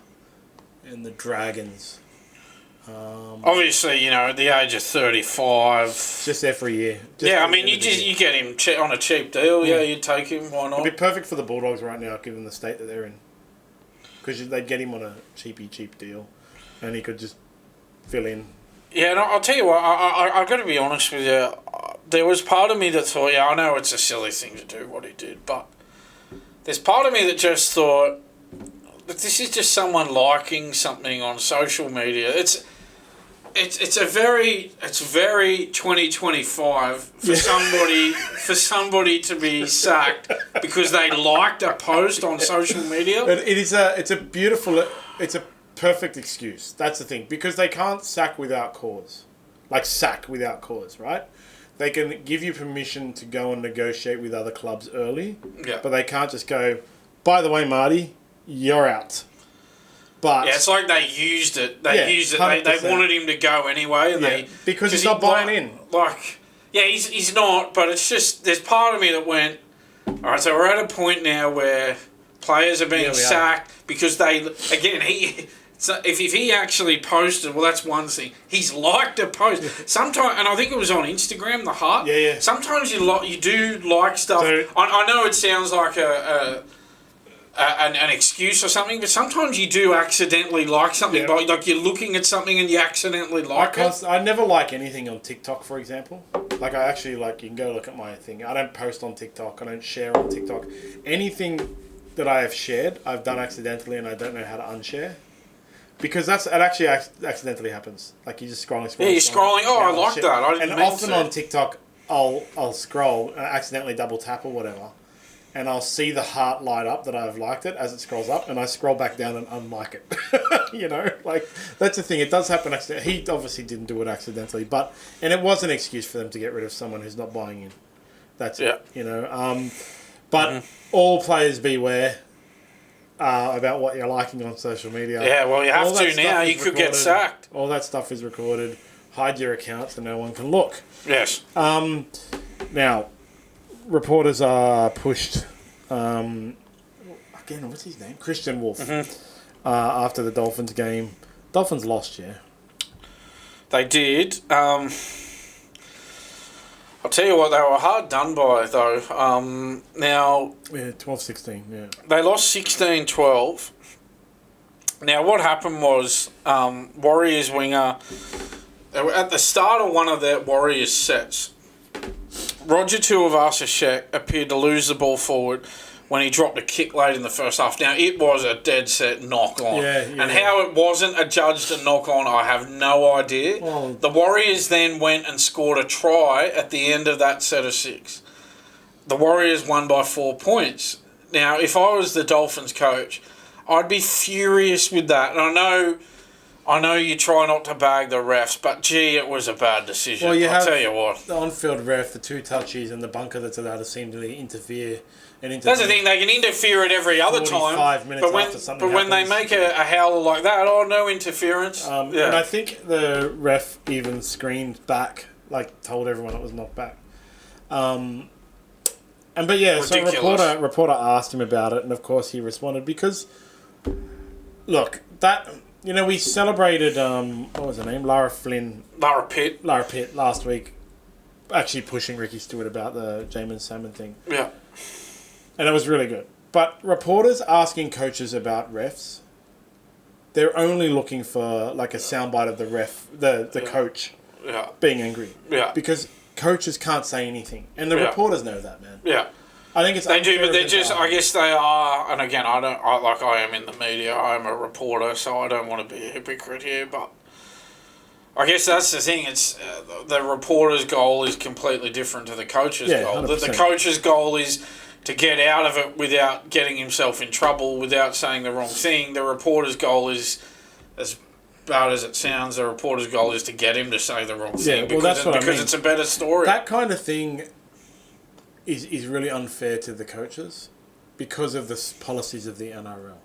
and the Dragons.
Obviously, you know, at the age of 35...
Just there for a year.
I mean, you get him on a cheap deal. Yeah, you'd take him. Why not?
It'd be perfect for the Bulldogs right now, given the state that they're in. Because they'd get him on a cheap deal. And he could just fill in.
Yeah, and I'll tell you what, I've got to be honest with you. There was part of me that thought, yeah, I know it's a silly thing to do, what he did, but there's part of me that just thought that this is just someone liking something on social media. It's very 2025 for somebody to be sacked because they liked a post on social media.
But it's a perfect excuse. That's the thing, because they can't sack without cause, right? They can give you permission to go and negotiate with other clubs early, but they can't just go, by the way, Marty, you're out. But
it's like they used it. They used it. They wanted him to go anyway, and
because he's not buying in.
He's not. But it's just there's part of me that went, all right. So we're at a point now where players are being sacked because if he actually posted, well, that's one thing. He's liked a post. Sometimes, and I think it was on Instagram, the heart.
Yeah.
Sometimes you do like stuff. So, I know it sounds like an excuse or something, but sometimes you do accidentally like something. Yeah. Like you're looking at something and you accidentally like it.
I never like anything on TikTok, for example. Like, I actually, you can go look at my thing. I don't post on TikTok. I don't share on TikTok. Anything that I have shared, I've done accidentally and I don't know how to unshare. Because it actually accidentally happens. Like, you just scrolling.
Yeah, you're scrolling. Oh, I like that.
And often on TikTok, I'll scroll and accidentally double tap or whatever, and I'll see the heart light up that I've liked it as it scrolls up, and I scroll back down and unlike it. You know, that's the thing. It does happen accidentally. He obviously didn't do it accidentally, and it was an excuse for them to get rid of someone who's not buying in. That's it. You know, but all players beware. About what you're liking on social media.
Yeah, well, you have to now. You could get sacked.
All that stuff is recorded. Hide your account so no one can look.
Yes.
Now, reporters are pushed. Again, what's his name? Christian Wolf. After the Dolphins game. Dolphins lost, yeah.
They did. I'll tell you what, they were hard done by, though. Now...
Yeah, 12-16, yeah.
They lost 16-12. Now, what happened was Warriors winger... They were at the start of one of their Warriors sets. Roger Tuivasa-Sheck appeared to lose the ball forward when he dropped a kick late in the first half. Now, it was a dead set knock-on. And how it wasn't adjudged a knock-on, I have no idea.
Well,
the Warriors then went and scored a try at the end of that set of 6. The Warriors won by 4 points. Now, if I was the Dolphins coach, I'd be furious with that. And I know you try not to bag the refs, but gee, it was a bad decision.
Well,
I'll tell you what.
The on-field ref, the 2 touchies, and the bunker that's allowed to seem to interfere.
That's the thing, they can interfere at every other time.
45 minutes after something happens.
When they make a howler like that, no interference.
And I think the ref even screamed back, told everyone it was knocked back. So reporter asked him about it, and of course he responded because, look, we celebrated, what was her name? Lara Pitt last week, actually pushing Ricky Stewart about the Jamin Salmon thing.
Yeah.
And it was really good. But reporters asking coaches about refs, they're only looking for a soundbite of the ref, the coach being angry.
Yeah.
Because coaches can't say anything. And the reporters know that, man.
Yeah.
I think it's
they do, but they're just. I guess they are. And again, I am in the media. I am a reporter, so I don't want to be a hypocrite here. But I guess that's the thing. It's the reporter's goal is completely different to the coach's goal.
100%.
The coach's goal is to get out of it without getting himself in trouble, without saying the wrong thing. The reporter's goal is, as bad as it sounds, the reporter's goal is to get him to say the wrong thing because it's a better story.
That kind of thing is really unfair to the coaches because of the policies of the NRL.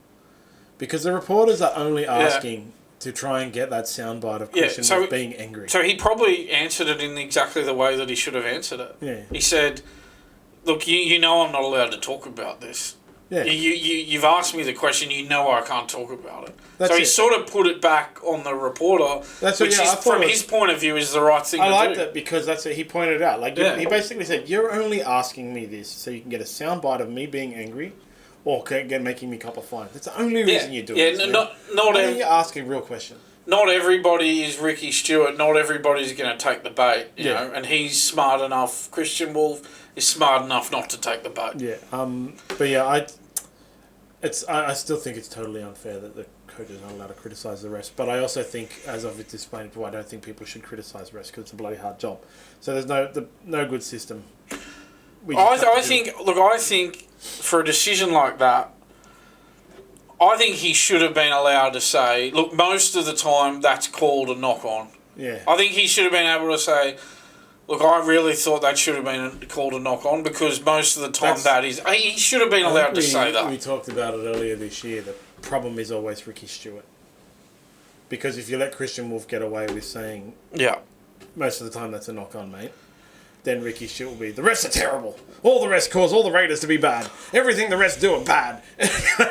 Because the reporters are only asking to try and get that soundbite of Christian being angry.
So he probably answered it in exactly the way that he should have answered it.
Yeah.
He said, look, you know I'm not allowed to talk about this.
Yeah.
You've asked me the question, you know I can't talk about it.
That's
so he sort of put it back on the reporter, from his point of view is the right thing to do.
I like that because that's what he pointed out. Like he basically said, you're only asking me this so you can get a soundbite of me being angry or making me cop a fine. That's the only reason you're doing this.
Yeah,
you're asking a real question.
Not everybody is Ricky Stewart. Not everybody's going to take the bait, you know. And he's smart enough. Christian Wolf is smart enough not to take the bait.
Yeah. But yeah, I still think it's totally unfair that the coaches aren't allowed to criticise the refs. But I also think, as I've explained before, I don't think people should criticise refs because it's a bloody hard job. So there's no good system. I think for a decision like that, I think he should have been allowed to say, look, most of the time that's called a knock-on. Yeah.
I think he should have been able to say, look, I really thought that should have been called a knock-on because most of the time he should have been allowed to say that.
We talked about it earlier this year. The problem is always Ricky Stewart. Because if you let Christian Wolf get away with saying, most of the time that's a knock-on, mate, then Ricky Stewart will be, the refs are terrible. All the refs cause all the Raiders to be bad. Everything the refs do are bad.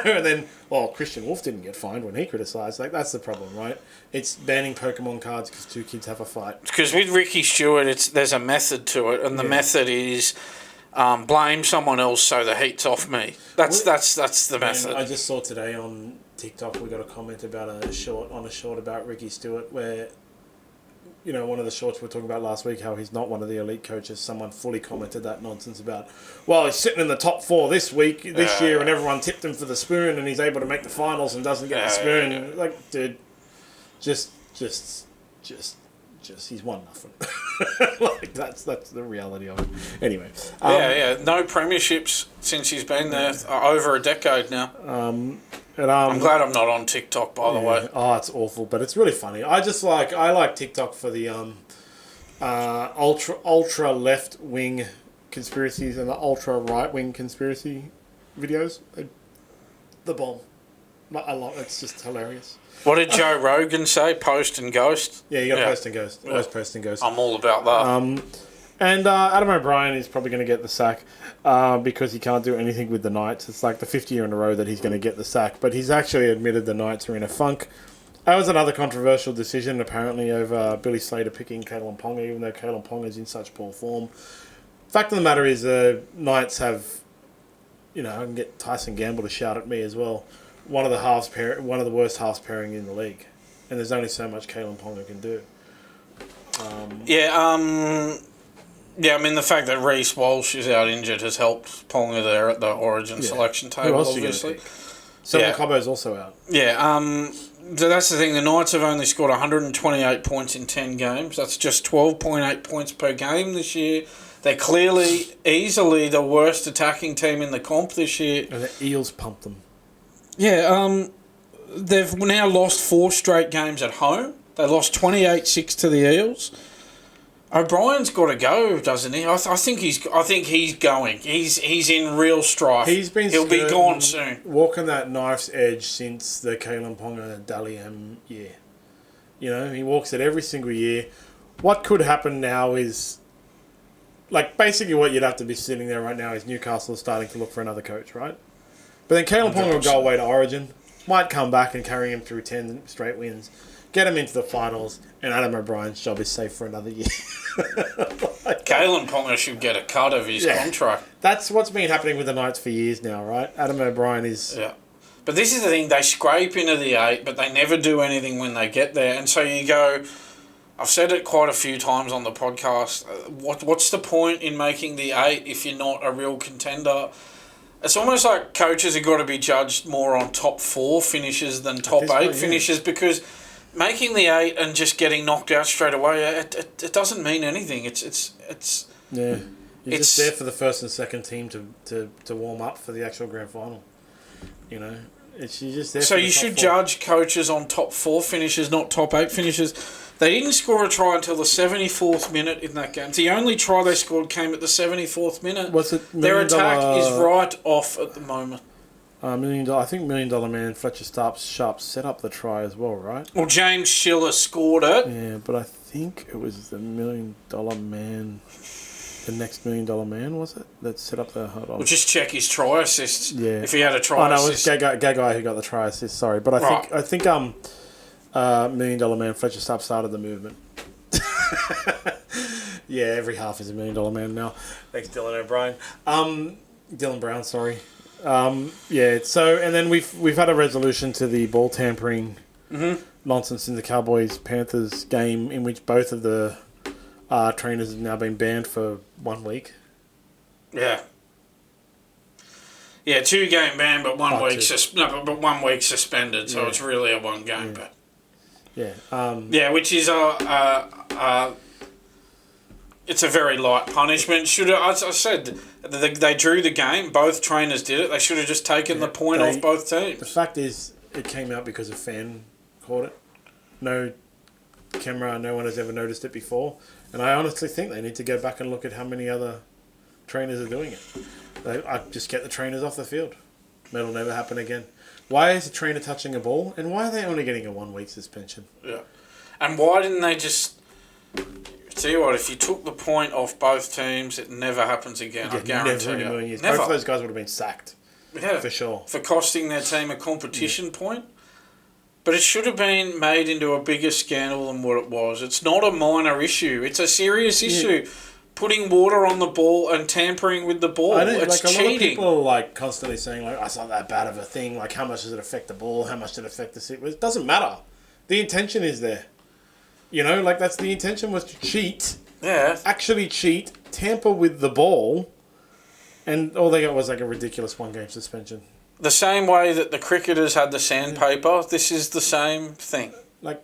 And then, Christian Wolf didn't get fined when he criticised. Like, that's the problem, right? It's banning Pokemon cards because two kids have a fight.
Because with Ricky Stewart, there's a method to it, and the method is blame someone else so the heat's off me. That's the method.
I just saw today on TikTok we got a comment about a short about Ricky Stewart where, you know, one of the shorts we were talking about last week, how he's not one of the elite coaches. Someone fully commented that nonsense about, he's sitting in the top 4 this year, and everyone tipped him for the spoon, and he's able to make the finals and doesn't get the spoon. Yeah. Like, dude, just, he's won nothing. Like, that's the reality of it. Anyway.
No premierships since he's been there over a decade now. I'm glad I'm not on TikTok, by the way.
Oh, it's awful, but it's really funny. I like TikTok for the ultra left wing conspiracies and the ultra right wing conspiracy videos. The bomb. I love it. It's just hilarious.
What did Joe Rogan say? Post and ghost?
Yeah, you got to post and ghost. Always post and ghost.
I'm all about that.
And Adam O'Brien is probably going to get the sack because he can't do anything with the Knights. It's like the 5th year in a row that he's going to get the sack. But he's actually admitted the Knights are in a funk. That was another controversial decision, apparently, over Billy Slater picking Kalen Ponga, even though Kalen Ponga is in such poor form. Fact of the matter is the Knights have, I can get Tyson Gamble to shout at me as well, one of the worst halves pairing in the league. And there's only so much Kalen Ponga can do.
The fact that Reece Walsh is out injured has helped Ponga there at the Origin selection table, obviously.
Seven Cobbo's also out.
That's the thing. The Knights have only scored 128 points in 10 games. That's just 12.8 points per game this year. They're clearly, easily the worst attacking team in the comp this year.
And the Eels pumped them.
They've now lost 4 straight games at home. They lost 28-6 to the Eels. O'Brien's got to go, doesn't he? I think he's going. He's in real strife. He'll be gone soon.
Walking that knife's edge since the Kalen Ponga Dally year. He walks it every single year. What could happen now is, basically what you'd have to be sitting there right now is Newcastle starting to look for another coach, right? But then Kalen Ponga will go away to Origin, might come back and carry him through 10 straight wins, get him into the finals, and Adam O'Brien's job is safe for another year.
Kalen Ponga should get a cut of his contract.
That's what's been happening with the Knights for years now, right? Adam O'Brien is...
Yeah. But this is the thing, they scrape into the 8, but they never do anything when they get there. And so you go, I've said it quite a few times on the podcast. What's the point in making the 8 if you're not a real contender? It's almost like coaches have got to be judged more on top 4 finishes than top 8 finishes, because making the 8 and just getting knocked out straight away, it doesn't mean anything. It's
You're just there for the first and second team to warm up for the actual grand final. You know, you're just there.
So you should judge coaches on top 4 finishes, not top 8 finishes. They didn't score a try until the 74th minute in that game. The only try they scored came at the 74th minute.
What's it?
Their attack is right off at the moment.
I think $1 Million Man Fletcher Sharp set up the try as well, right?
Well, James Schiller scored it.
Yeah, but I think it was the $1 Million Man, the next $1 Million Man, was it? That set up the... Hold on.
We'll just check his try assists.
Yeah.
If he had a try assist.
Oh, no, it was gay guy who got the try assist, sorry. But I think $1 Million Man Fletcher Sharp started the movement. Yeah, every half is $1 Million Man now. Thanks, Dylan O'Brien. Dylan Brown, sorry. Yeah, so, and then we've had a resolution to the ball tampering nonsense in the Cowboys Panthers game, in which both of the trainers have now been banned for 1 week.
Yeah. Yeah, 2-game ban, but 1 week but 1 week suspended, so it's really a 1 game ban.
Yeah.
Which is it's a very light punishment. As I said, they drew the game. Both trainers did it. They should have just taken the point off both teams.
The fact is, it came out because a fan caught it. No camera, no one has ever noticed it before. And I honestly think they need to go back and look at how many other trainers are doing it. I just get the trainers off the field. That'll never happen again. Why is a trainer touching a ball? And why are they only getting a 1 week suspension?
Yeah. And why didn't they just... Tell you what, if you took the point off both teams, it never happens again. I guarantee
never in
you.
a million years.
Never.
Both of those guys would have been sacked.
Yeah.
For sure.
For costing their team a competition point. But it should have been made into a bigger scandal than what it was. It's not a minor issue. It's a serious issue. Putting water on the ball and tampering with the ball. It's cheating.
A lot of people are constantly saying, it's not that bad of a thing. How much does it affect the ball? How much does it affect the sequence? It doesn't matter. The intention is there. You know, that's the intention was to cheat.
Yeah.
Actually cheat, tamper with the ball, and all they got was a ridiculous 1-game suspension.
The same way that the cricketers had the sandpaper, this is the same thing. The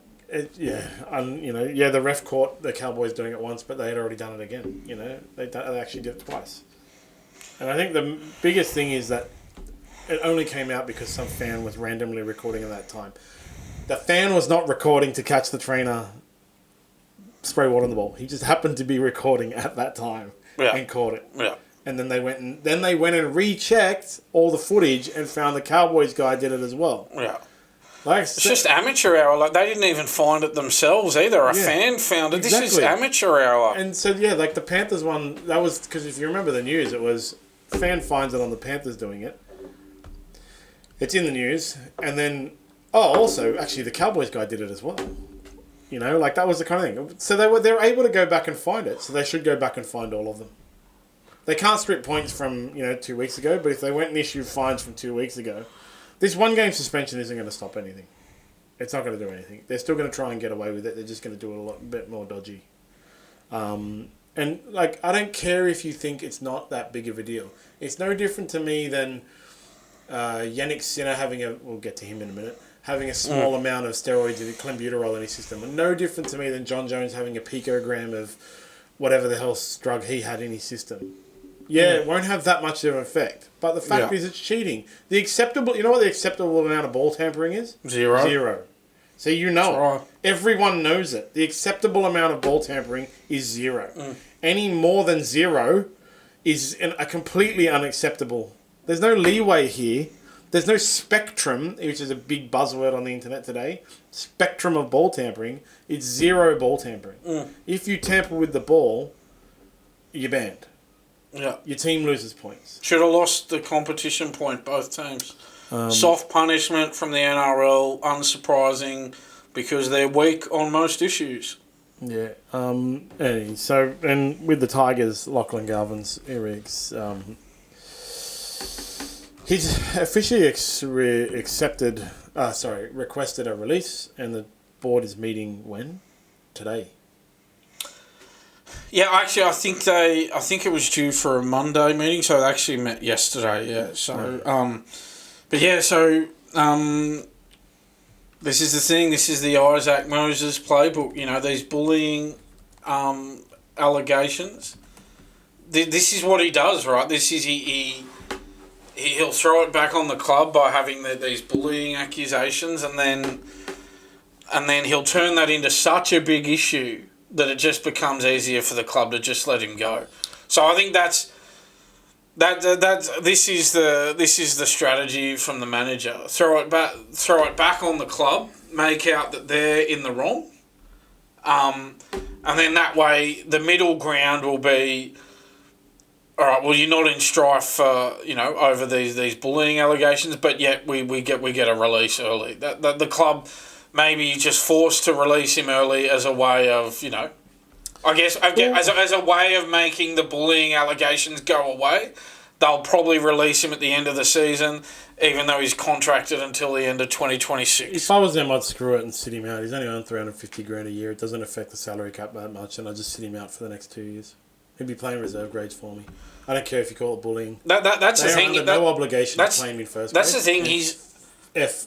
ref caught the Cowboys doing it once, but they had already done it again. You know, they actually did it twice. And I think the biggest thing is that it only came out because some fan was randomly recording at that time. The fan was not recording to catch the trainer spray water on the ball. He just happened to be recording at that time and caught it. Yeah. And then they went and rechecked all the footage and found the Cowboys guy did it as well. Yeah. It's just amateur hour. They didn't even find it themselves either. A fan found it. Exactly. This is amateur hour.
And so, the Panthers one, that was... Because if you remember the news, it was... Fan finds it on the Panthers doing it. It's in the news. And then... also, actually, the Cowboys guy did it as well. You know, that was the kind of thing. So they're able to go back and find it. So they should go back and find all of them. They can't strip points from, 2 weeks ago. But if they went and issued fines from 2 weeks ago... This 1-game suspension isn't going to stop anything. It's not going to do anything. They're still going to try and get away with it. They're just going to do it a bit more dodgy. And, I don't care if you think it's not that big of a deal. It's no different to me than Jannik Sinner we'll get to him in a minute, having a small amount of steroids and clenbuterol in his system. And no different to me than John Jones having a picogram of whatever the hell drug he had in his system. Yeah, it won't have that much of an effect. But the fact is it's cheating. You know what the acceptable amount of ball tampering is? Zero. So right. Everyone knows it. The acceptable amount of ball tampering is 0. Any more than 0 is a completely unacceptable. There's no leeway here. There's no spectrum, which is a big buzzword on the internet today. Spectrum of ball tampering. It's 0 ball tampering. If you tamper with the ball, you're banned.
Yeah.
Your team loses points.
Should have lost the competition point, both teams. Soft punishment from the NRL, unsurprising, because they're weak on most issues.
Yeah. And with the Tigers, Lachlan Galvin's earwigs, he's officially requested a release, and the board is meeting when? Today.
Yeah, actually, I think it was due for a Monday meeting, so they actually met yesterday. Yeah, so but yeah, so this is the thing. This is the Isaac Moses playbook. You know, these bullying allegations. This is what he does, right? This is he'll throw it back on the club by having these bullying accusations, and then he'll turn that into such a big issue that it just becomes easier for the club to just let him go. So I think this is the strategy from the manager. Throw it back on the club, make out that they're in the wrong, and then that way the middle ground will be, all right, well, you're not in strife, over these bullying allegations, but yet we get a release early. That the club maybe just forced to release him early as a way of, as a way of making the bullying allegations go away. They'll probably release him at the end of the season, even though he's contracted until the end of 2026.
If I was them, I'd screw it and sit him out. He's only on $350,000 a year. It doesn't affect the salary cap that much, and I'd just sit him out for the next 2 years. He'd be playing reserve grades for me. I don't care if you call it bullying.
That's the thing.
Under no obligation to play him in first
That's
grade.
the thing. He's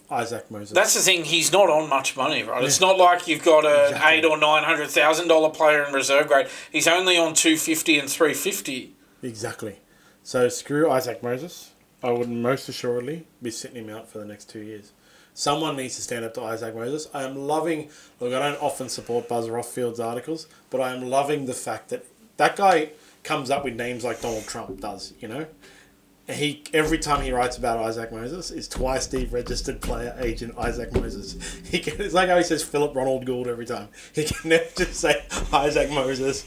Isaac Moses.
That's the thing. He's not on much money, right? Yeah. It's not like you've got an $800,000 or $900,000 player in reserve grade. He's only on $250,000 and $350,000.
Exactly. So screw Isaac Moses. I would most assuredly be sitting him out for the next 2 years. Someone needs to stand up to Isaac Moses. I am loving... Look, I don't often support Buzz Rothfield's articles, but I am loving the fact that guy comes up with names like Donald Trump does, you know? Every time he writes about Isaac Moses, is twice deregistered player agent Isaac Moses. It's like how he says Philip Ronald Gould every time. He can never just say Isaac Moses,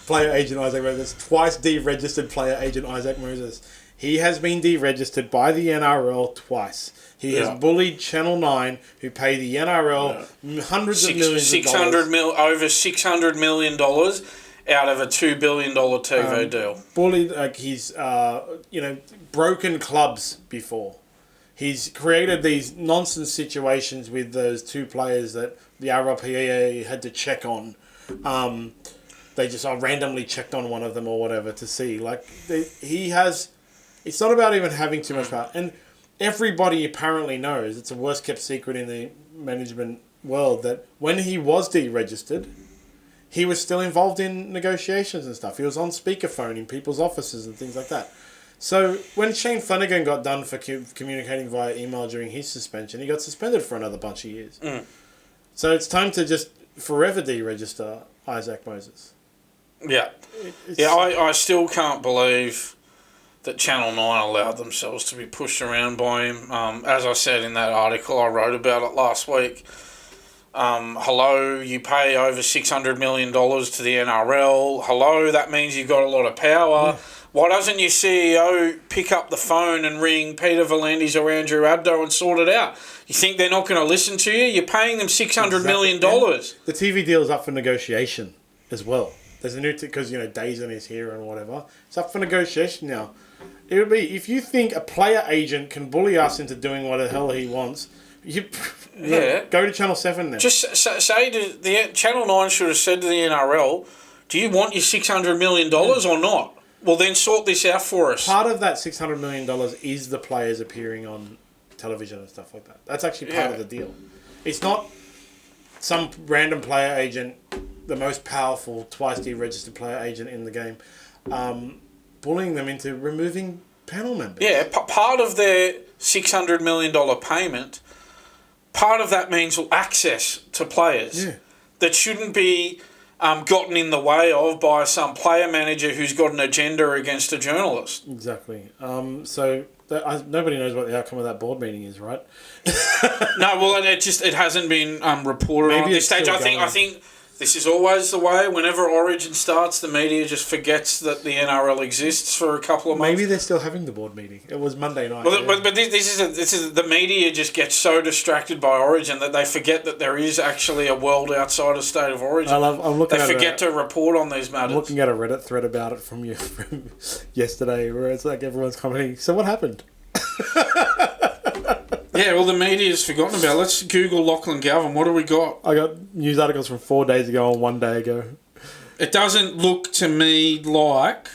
player agent Isaac Moses, twice deregistered player agent Isaac Moses. He has been deregistered by the NRL twice. He has bullied Channel 9, who pay the NRL hundreds of millions of dollars.
Over $600 million out of a $2 billion TV deal.
Bullied, he's broken clubs before. He's created these nonsense situations with those two players that the RLPA had to check on. They just randomly checked on one of them or whatever to see. He has... It's not about even having too much power. And everybody apparently knows, it's a worst-kept secret in the management world, that when he was deregistered, he was still involved in negotiations and stuff. He was on speakerphone in people's offices and things like that. So when Shane Flanagan got done for communicating via email during his suspension, he got suspended for another bunch of years. So it's time to just forever deregister Isaac Moses.
Yeah. I still can't believe that Channel 9 allowed themselves to be pushed around by him. As I said in that article, I wrote about it last week. Hello, you pay over $600 million to the NRL. Hello, that means you've got a lot of power. Why doesn't your CEO pick up the phone and ring Peter V'landys or Andrew Abdo and sort it out? You think they're not going to listen to you? You're paying them $600 million.
The TV deal is up for negotiation as well. There's a new... Because, Dazin is here and whatever. It's up for negotiation now. It would be... If you think a player agent can bully us into doing what the hell he wants... Go to Channel 7 then.
Just say to the Channel 9 should have said to the NRL, do you want your $600 million or not? Well, then sort this out for us.
Part of that $600 million is the players appearing on television and stuff like that. That's actually part of the deal. It's not some random player agent, the most powerful, twice deregistered player agent in the game, bullying them into removing panel members.
Yeah, part of their $600 million payment... Part of that means access to players that shouldn't be gotten in the way of by some player manager who's got an agenda against a journalist.
Exactly. So nobody knows what the outcome of that board meeting is, right?
No, well, it hasn't been reported on this stage. I think this is always the way. Whenever Origin starts, the media just forgets that the NRL exists for a couple of months.
Maybe they're still having the board meeting. It was Monday night.
Well, but this is the media just gets so distracted by Origin that they forget that there is actually a world outside of State of Origin. They forget to report on these matters.
I'm looking at a Reddit thread about it from yesterday, where it's like everyone's commenting. So what happened?
Yeah, well, the media's forgotten about it. Let's Google Lachlan Galvin. What do we got?
I got news articles from 4 days ago and 1 day ago.
It doesn't look to me like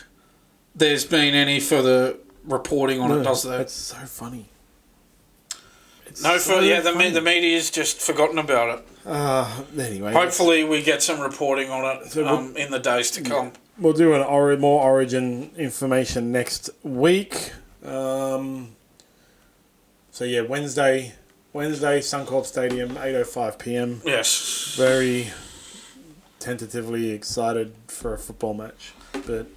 there's been any further reporting on it, does there?
It's so funny.
The media's just forgotten about it.
Anyway.
Hopefully we get some reporting on it in the days to come.
We'll do more Origin information next week. Wednesday, Suncorp Stadium, 8:05 p.m.
Yes.
Very tentatively excited for a football match, but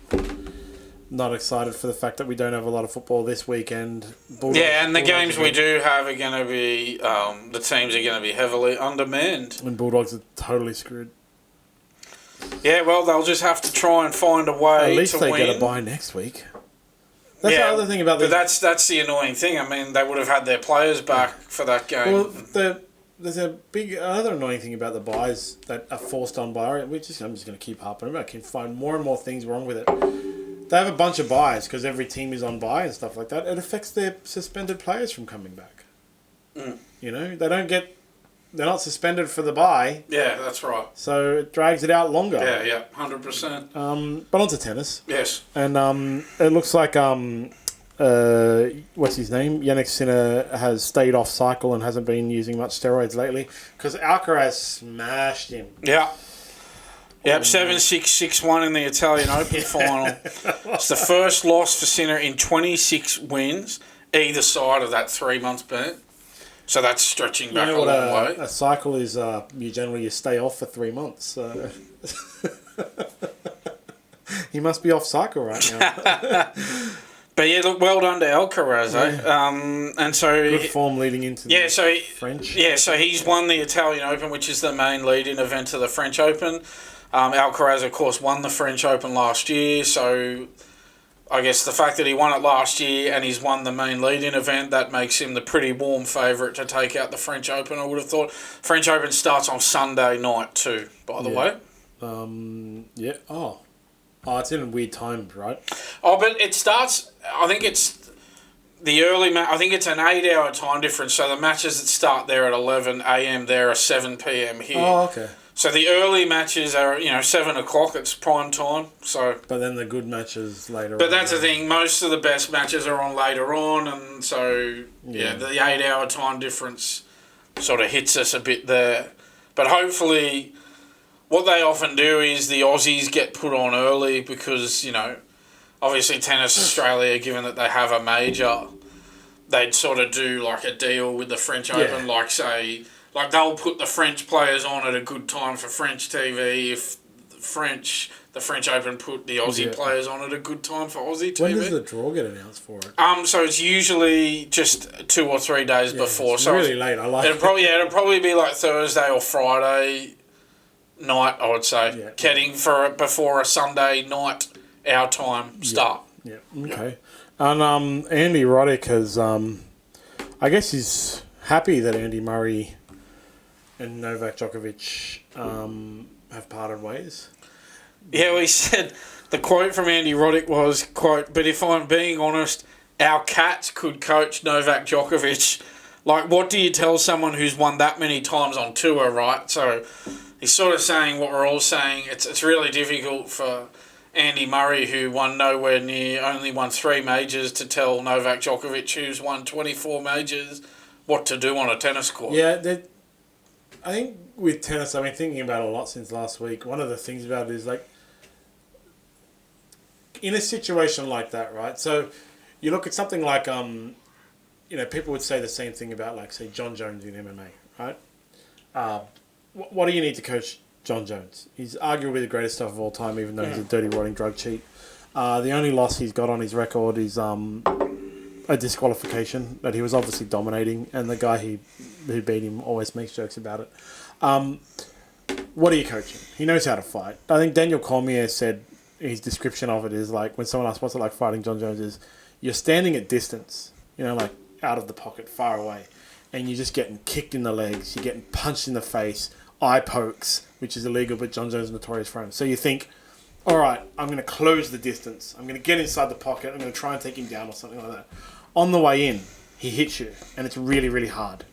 not excited for the fact that we don't have a lot of football this weekend.
And the games we do have are going to be, the teams are going to be heavily undermanned.
And Bulldogs are totally screwed.
Yeah, well, they'll just have to try and find a way to win.
At least they get a bye next week. That's the other thing about this.
But that's the annoying thing. I mean, they would have had their players back for that game.
Well, there's another annoying thing about the buys that are forced on by. I'm just going to keep harping about. I can find more and more things wrong with it. They have a bunch of buys because every team is on buy and stuff like that. It affects their suspended players from coming back. You know, they're not suspended for the buy.
Yeah, that's right.
So it drags it out longer.
Yeah, 100%.
But onto tennis.
Yes.
And it looks like what's his name? Jannik Sinner has stayed off cycle and hasn't been using much steroids lately because Alcaraz smashed him.
Yeah. Yep, 7-6, 6-1 in the Italian Open final. It's the first loss for Sinner in 26 wins, either side of that 3 month ban. So that's stretching back a long way.
A cycle is you stay off for 3 months. So he must be off cycle right now.
But yeah, look, well done to Alcaraz, and so
good form leading into the French.
Yeah, so he's won the Italian Open, which is the main lead-in event to the French Open. Alcaraz, of course, won the French Open last year, so I guess the fact that he won it last year and he's won the main lead-in event, that makes him the pretty warm favourite to take out the French Open, I would have thought. French Open starts on Sunday night too, by the way.
Yeah. Oh, it's in weird times, right?
Oh, but it starts, I think it's the early I think it's an 8-hour time difference, so the matches that start there at 11 a.m. there are 7 p.m. here.
Oh, okay.
So the early matches are, 7 o'clock, it's prime time. So.
But then the good matches later on.
But that's the thing, most of the best matches are on later on, and so, the 8-hour time difference sort of hits us a bit there. But hopefully, what they often do is the Aussies get put on early because, obviously Tennis Australia, given that they have a major, they'd sort of do like a deal with the French Open, like say... Like, they'll put the French players on at a good time for French TV if the French Open put the Aussie players on at a good time for Aussie TV.
When does the draw get announced for it?
So it's usually just 2 or 3 days before.
It's
so
really late. I like it.
It'll probably be like Thursday or Friday night, I would say.
Yeah.
Getting before a Sunday night, our time start.
Yeah. Okay. And Andy Roddick has, I guess he's happy that Andy Murray and Novak Djokovic have parted ways.
Yeah, we said, the quote from Andy Roddick was, quote, "But if I'm being honest, our cats could coach Novak Djokovic." Like, what do you tell someone who's won that many times on tour, right? So he's sort of saying what we're all saying. It's really difficult for Andy Murray, who won nowhere near, only won 3 majors, to tell Novak Djokovic, who's won 24 majors, what to do on a tennis court.
Yeah, I think with tennis, I've been thinking about it a lot since last week. One of the things about it is, like, in a situation like that, right? So you look at something like, people would say the same thing about, like, say, John Jones in MMA, right? What do you need to coach John Jones? He's arguably the greatest stuff of all time, even though he's a dirty, rotting drug cheat. The only loss he's got on his record is a disqualification that he was obviously dominating, and the guy who beat him always makes jokes about it. What are you coaching? He knows how to fight. I think Daniel Cormier said his description of it is like, when someone asks what's it like fighting John Jones, is you're standing at distance, like out of the pocket, far away, and you're just getting kicked in the legs, you're getting punched in the face, eye pokes, which is illegal, but John Jones is notorious for him. So you think, all right, I'm going to close the distance, I'm going to get inside the pocket, I'm going to try and take him down or something like that. On the way in, he hits you, and it's really, really hard.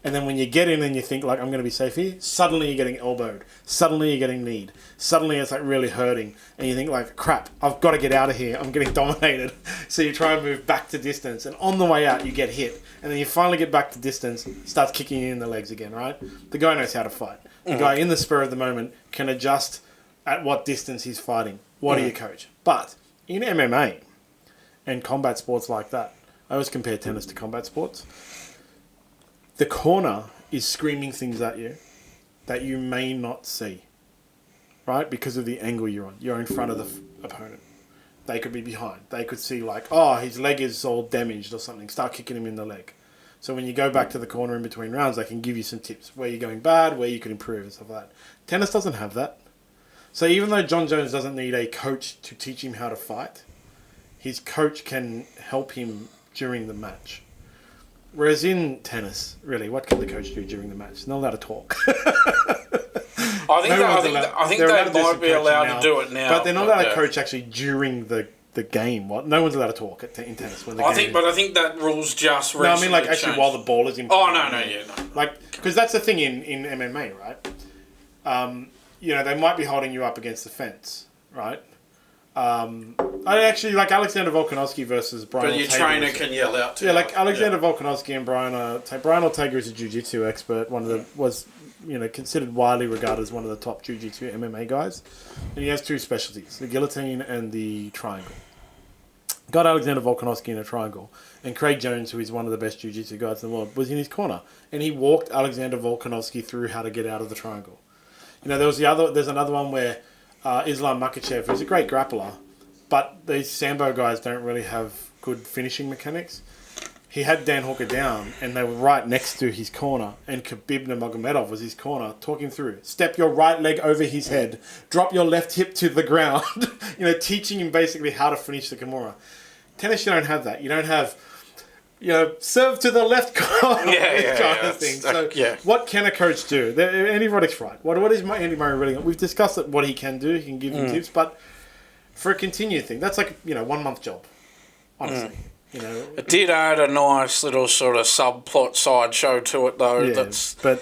And then when you get in and you think, like, I'm going to be safe here, suddenly you're getting elbowed. Suddenly you're getting kneed. Suddenly it's, like, really hurting. And you think, like, crap, I've got to get out of here. I'm getting dominated. So you try and move back to distance. And on the way out, you get hit. And then you finally get back to distance, starts kicking you in the legs again, right? The guy knows how to fight. The guy in the spur of the moment can adjust at what distance he's fighting. What do you coach? But in MMA and combat sports like that, I always compare tennis to combat sports. The corner is screaming things at you that you may not see, right? Because of the angle you're on. You're in front of the opponent. They could be behind. They could see like, oh, his leg is all damaged or something. Start kicking him in the leg. So when you go back to the corner in between rounds, they can give you some tips. Where you're going bad, where you can improve and stuff like that. Tennis doesn't have that. So even though John Jones doesn't need a coach to teach him how to fight, his coach can help him during the match. Whereas in tennis, really, what can the coach do during the match? Not allowed to talk.
I think they might be allowed to do it now.
But they're not allowed to coach actually during the game. No one's allowed to talk in tennis. When
I think that rule's just recently
No, I mean like actually
changed.
while the ball is in.
Oh no.
Like because that's the thing in MMA, right? They might be holding you up against the fence, right? I actually like Alexander Volkanovski versus Brian.
But your trainer can yell out to you.
Yeah, like Alexander Volkanovski and Brian Ortega is a jiu-jitsu expert. Was considered widely regarded as one of the top jiu-jitsu MMA guys, and he has two specialties: the guillotine and the triangle. Got Alexander Volkanovski in a triangle, and Craig Jones, who is one of the best jiu-jitsu guys in the world, was in his corner, and he walked Alexander Volkanovski through how to get out of the triangle. There's another one where Islam Makhachev, who's a great grappler, but these Sambo guys don't really have good finishing mechanics. He had Dan Hooker down, and they were right next to his corner, and Khabib Nurmagomedov was his corner, talking through. Step your right leg over his head, drop your left hip to the ground, teaching him basically how to finish the Kimura. Tennis, you don't have that. You don't have, serve to the left corner, kind of thing. So what can a coach do? Andy Roddick's right. What is Andy Murray really? We've discussed what he can do. He can give you tips, but for a continued thing, that's like 1 month job, honestly.
It did add a nice little sort of subplot sideshow to it, though.
Yeah, but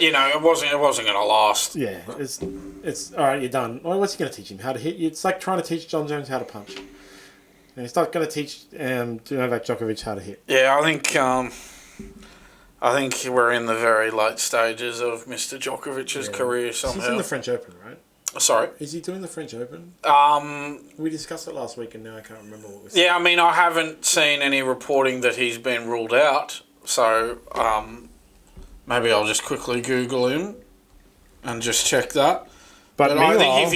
it wasn't going to last.
Yeah, it's all right. You're done. Well, what's he going to teach him? How to hit? It's like trying to teach John Jones how to punch. He's not going to teach Novak Djokovic how to hit.
Yeah, I think we're in the very late stages of Mr. Djokovic's career somehow.
He's in the French Open, right?
Sorry?
Is he doing the French Open? We discussed it last week and now I can't remember what we said.
Yeah, I haven't seen any reporting that he's been ruled out. So maybe I'll just quickly Google him and just check that. But I think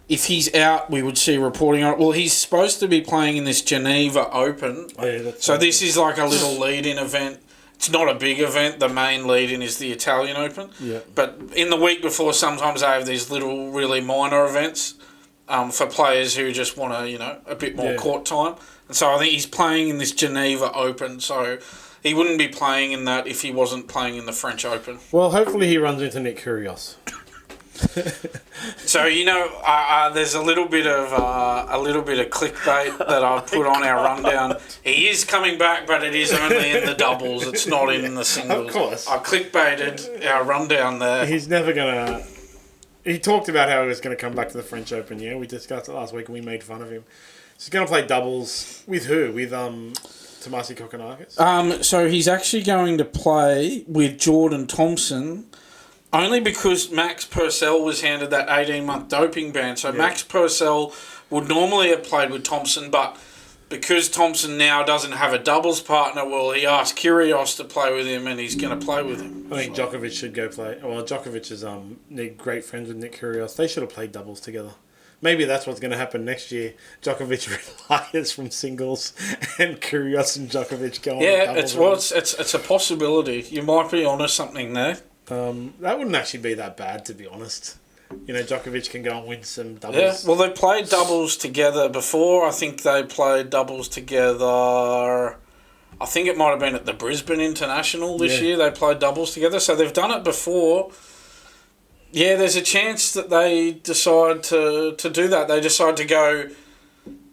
if he's out, we would see reporting on it. Well, he's supposed to be playing in this Geneva Open.
Oh, yeah,
so this is like a little lead-in event. It's not a big event. The main lead-in is the Italian Open.
Yeah.
But in the week before, sometimes they have these little, really minor events for players who just want to, a bit more court time. And so I think he's playing in this Geneva Open. So he wouldn't be playing in that if he wasn't playing in the French Open.
Well, hopefully he runs into Nick Kyrgios.
So there's a little bit of clickbait that I've put on our rundown. He is coming back, but it is only in the doubles. It's not in the singles.
Of course,
I clickbaited our rundown there.
He's never gonna. He talked about how he was going to come back to the French Open. Yeah, we discussed it last week and we made fun of him. He's going to play doubles with who? With Tomasi Kokkinakis.
So he's actually going to play with Jordan Thompson. Only because Max Purcell was handed that 18-month doping ban. So Max Purcell would normally have played with Thompson, but because Thompson now doesn't have a doubles partner, well, he asked Kyrgios to play with him, and he's going to play with him.
I think Djokovic should go play. Well, Djokovic is great friends with Nick Kyrgios. They should have played doubles together. Maybe that's what's going to happen next year. Djokovic retires from singles, and Kyrgios and Djokovic go on.
Yeah, it's a possibility. You might be onto something there.
That wouldn't actually be that bad, to be honest. Djokovic can go and win some doubles.
Yeah, well, they played doubles together before. I think they played doubles together. I think it might have been at the Brisbane International this year. They played doubles together, so they've done it before. Yeah, there's a chance that they decide to do that. They decide to go,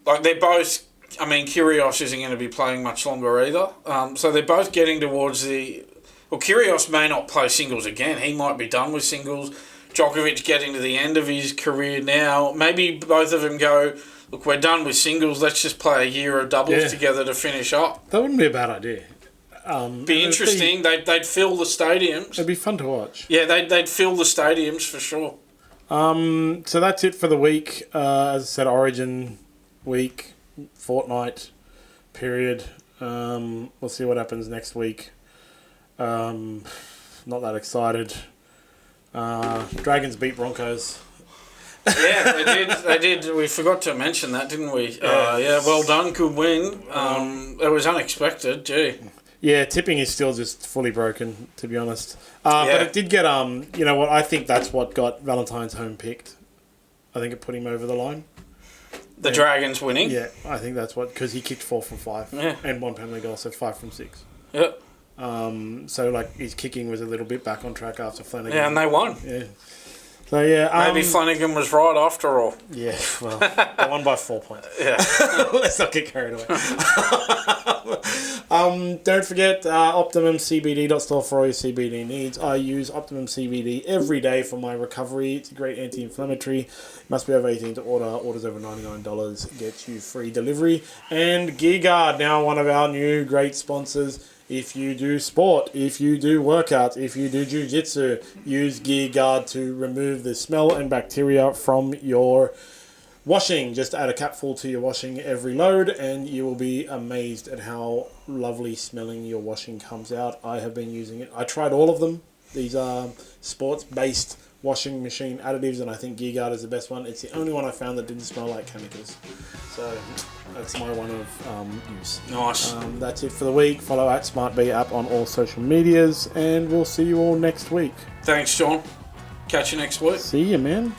like they're both I mean, Kyrgios isn't going to be playing much longer either. So they're both getting towards the... Well, Kyrgios may not play singles again. He might be done with singles. Djokovic getting to the end of his career now. Maybe both of them go, look, we're done with singles. Let's just play a year of doubles together to finish up.
That wouldn't be a bad idea.
Be interesting. They'd fill the stadiums.
It'd be fun to watch.
Yeah, they'd fill the stadiums for sure.
So that's it for the week. As I said, Origin week, fortnight period. We'll see what happens next week. Not that excited. Dragons beat Broncos.
Yeah, they did. We forgot to mention that, didn't we? Well done. Good win. It was unexpected. Gee.
Yeah, tipping is still just fully broken, to be honest. But it did get, you know what, I think that's what got Valentine's home picked. I think it put him over the line.
The Dragons winning?
Yeah, I think that's what, because he kicked 4 from 5 and 1 penalty goal, so 5 from 6.
Yep.
So, like, his kicking was a little bit back on track after Flanagan.
Yeah, and they won.
Yeah. So, yeah.
Maybe Flanagan was right after all.
Yeah, well, they won by 4 points.
Yeah.
Let's not get carried away. Don't forget, OptimumCBD.store for all your CBD needs. I use Optimum CBD every day for my recovery. It's a great anti-inflammatory. Must be over 18 to order. Orders over $99 gets you free delivery. And GearGuard, now one of our new great sponsors. If you do sport, if you do workouts, if you do jiu-jitsu, use GearGuard to remove the smell and bacteria from your washing. Just add a capful to your washing every load and you will be amazed at how lovely smelling your washing comes out. I have been using it. I tried all of them. These are sports-based washing machine additives and I think GearGuard is the best one. It's the only one I found that didn't smell like chemicals. So that's my one of use.
Nice.
That's it for the week. Follow at SmartB app on all social medias and we'll see you all next week.
Thanks, John. Catch you next week.
See you, man.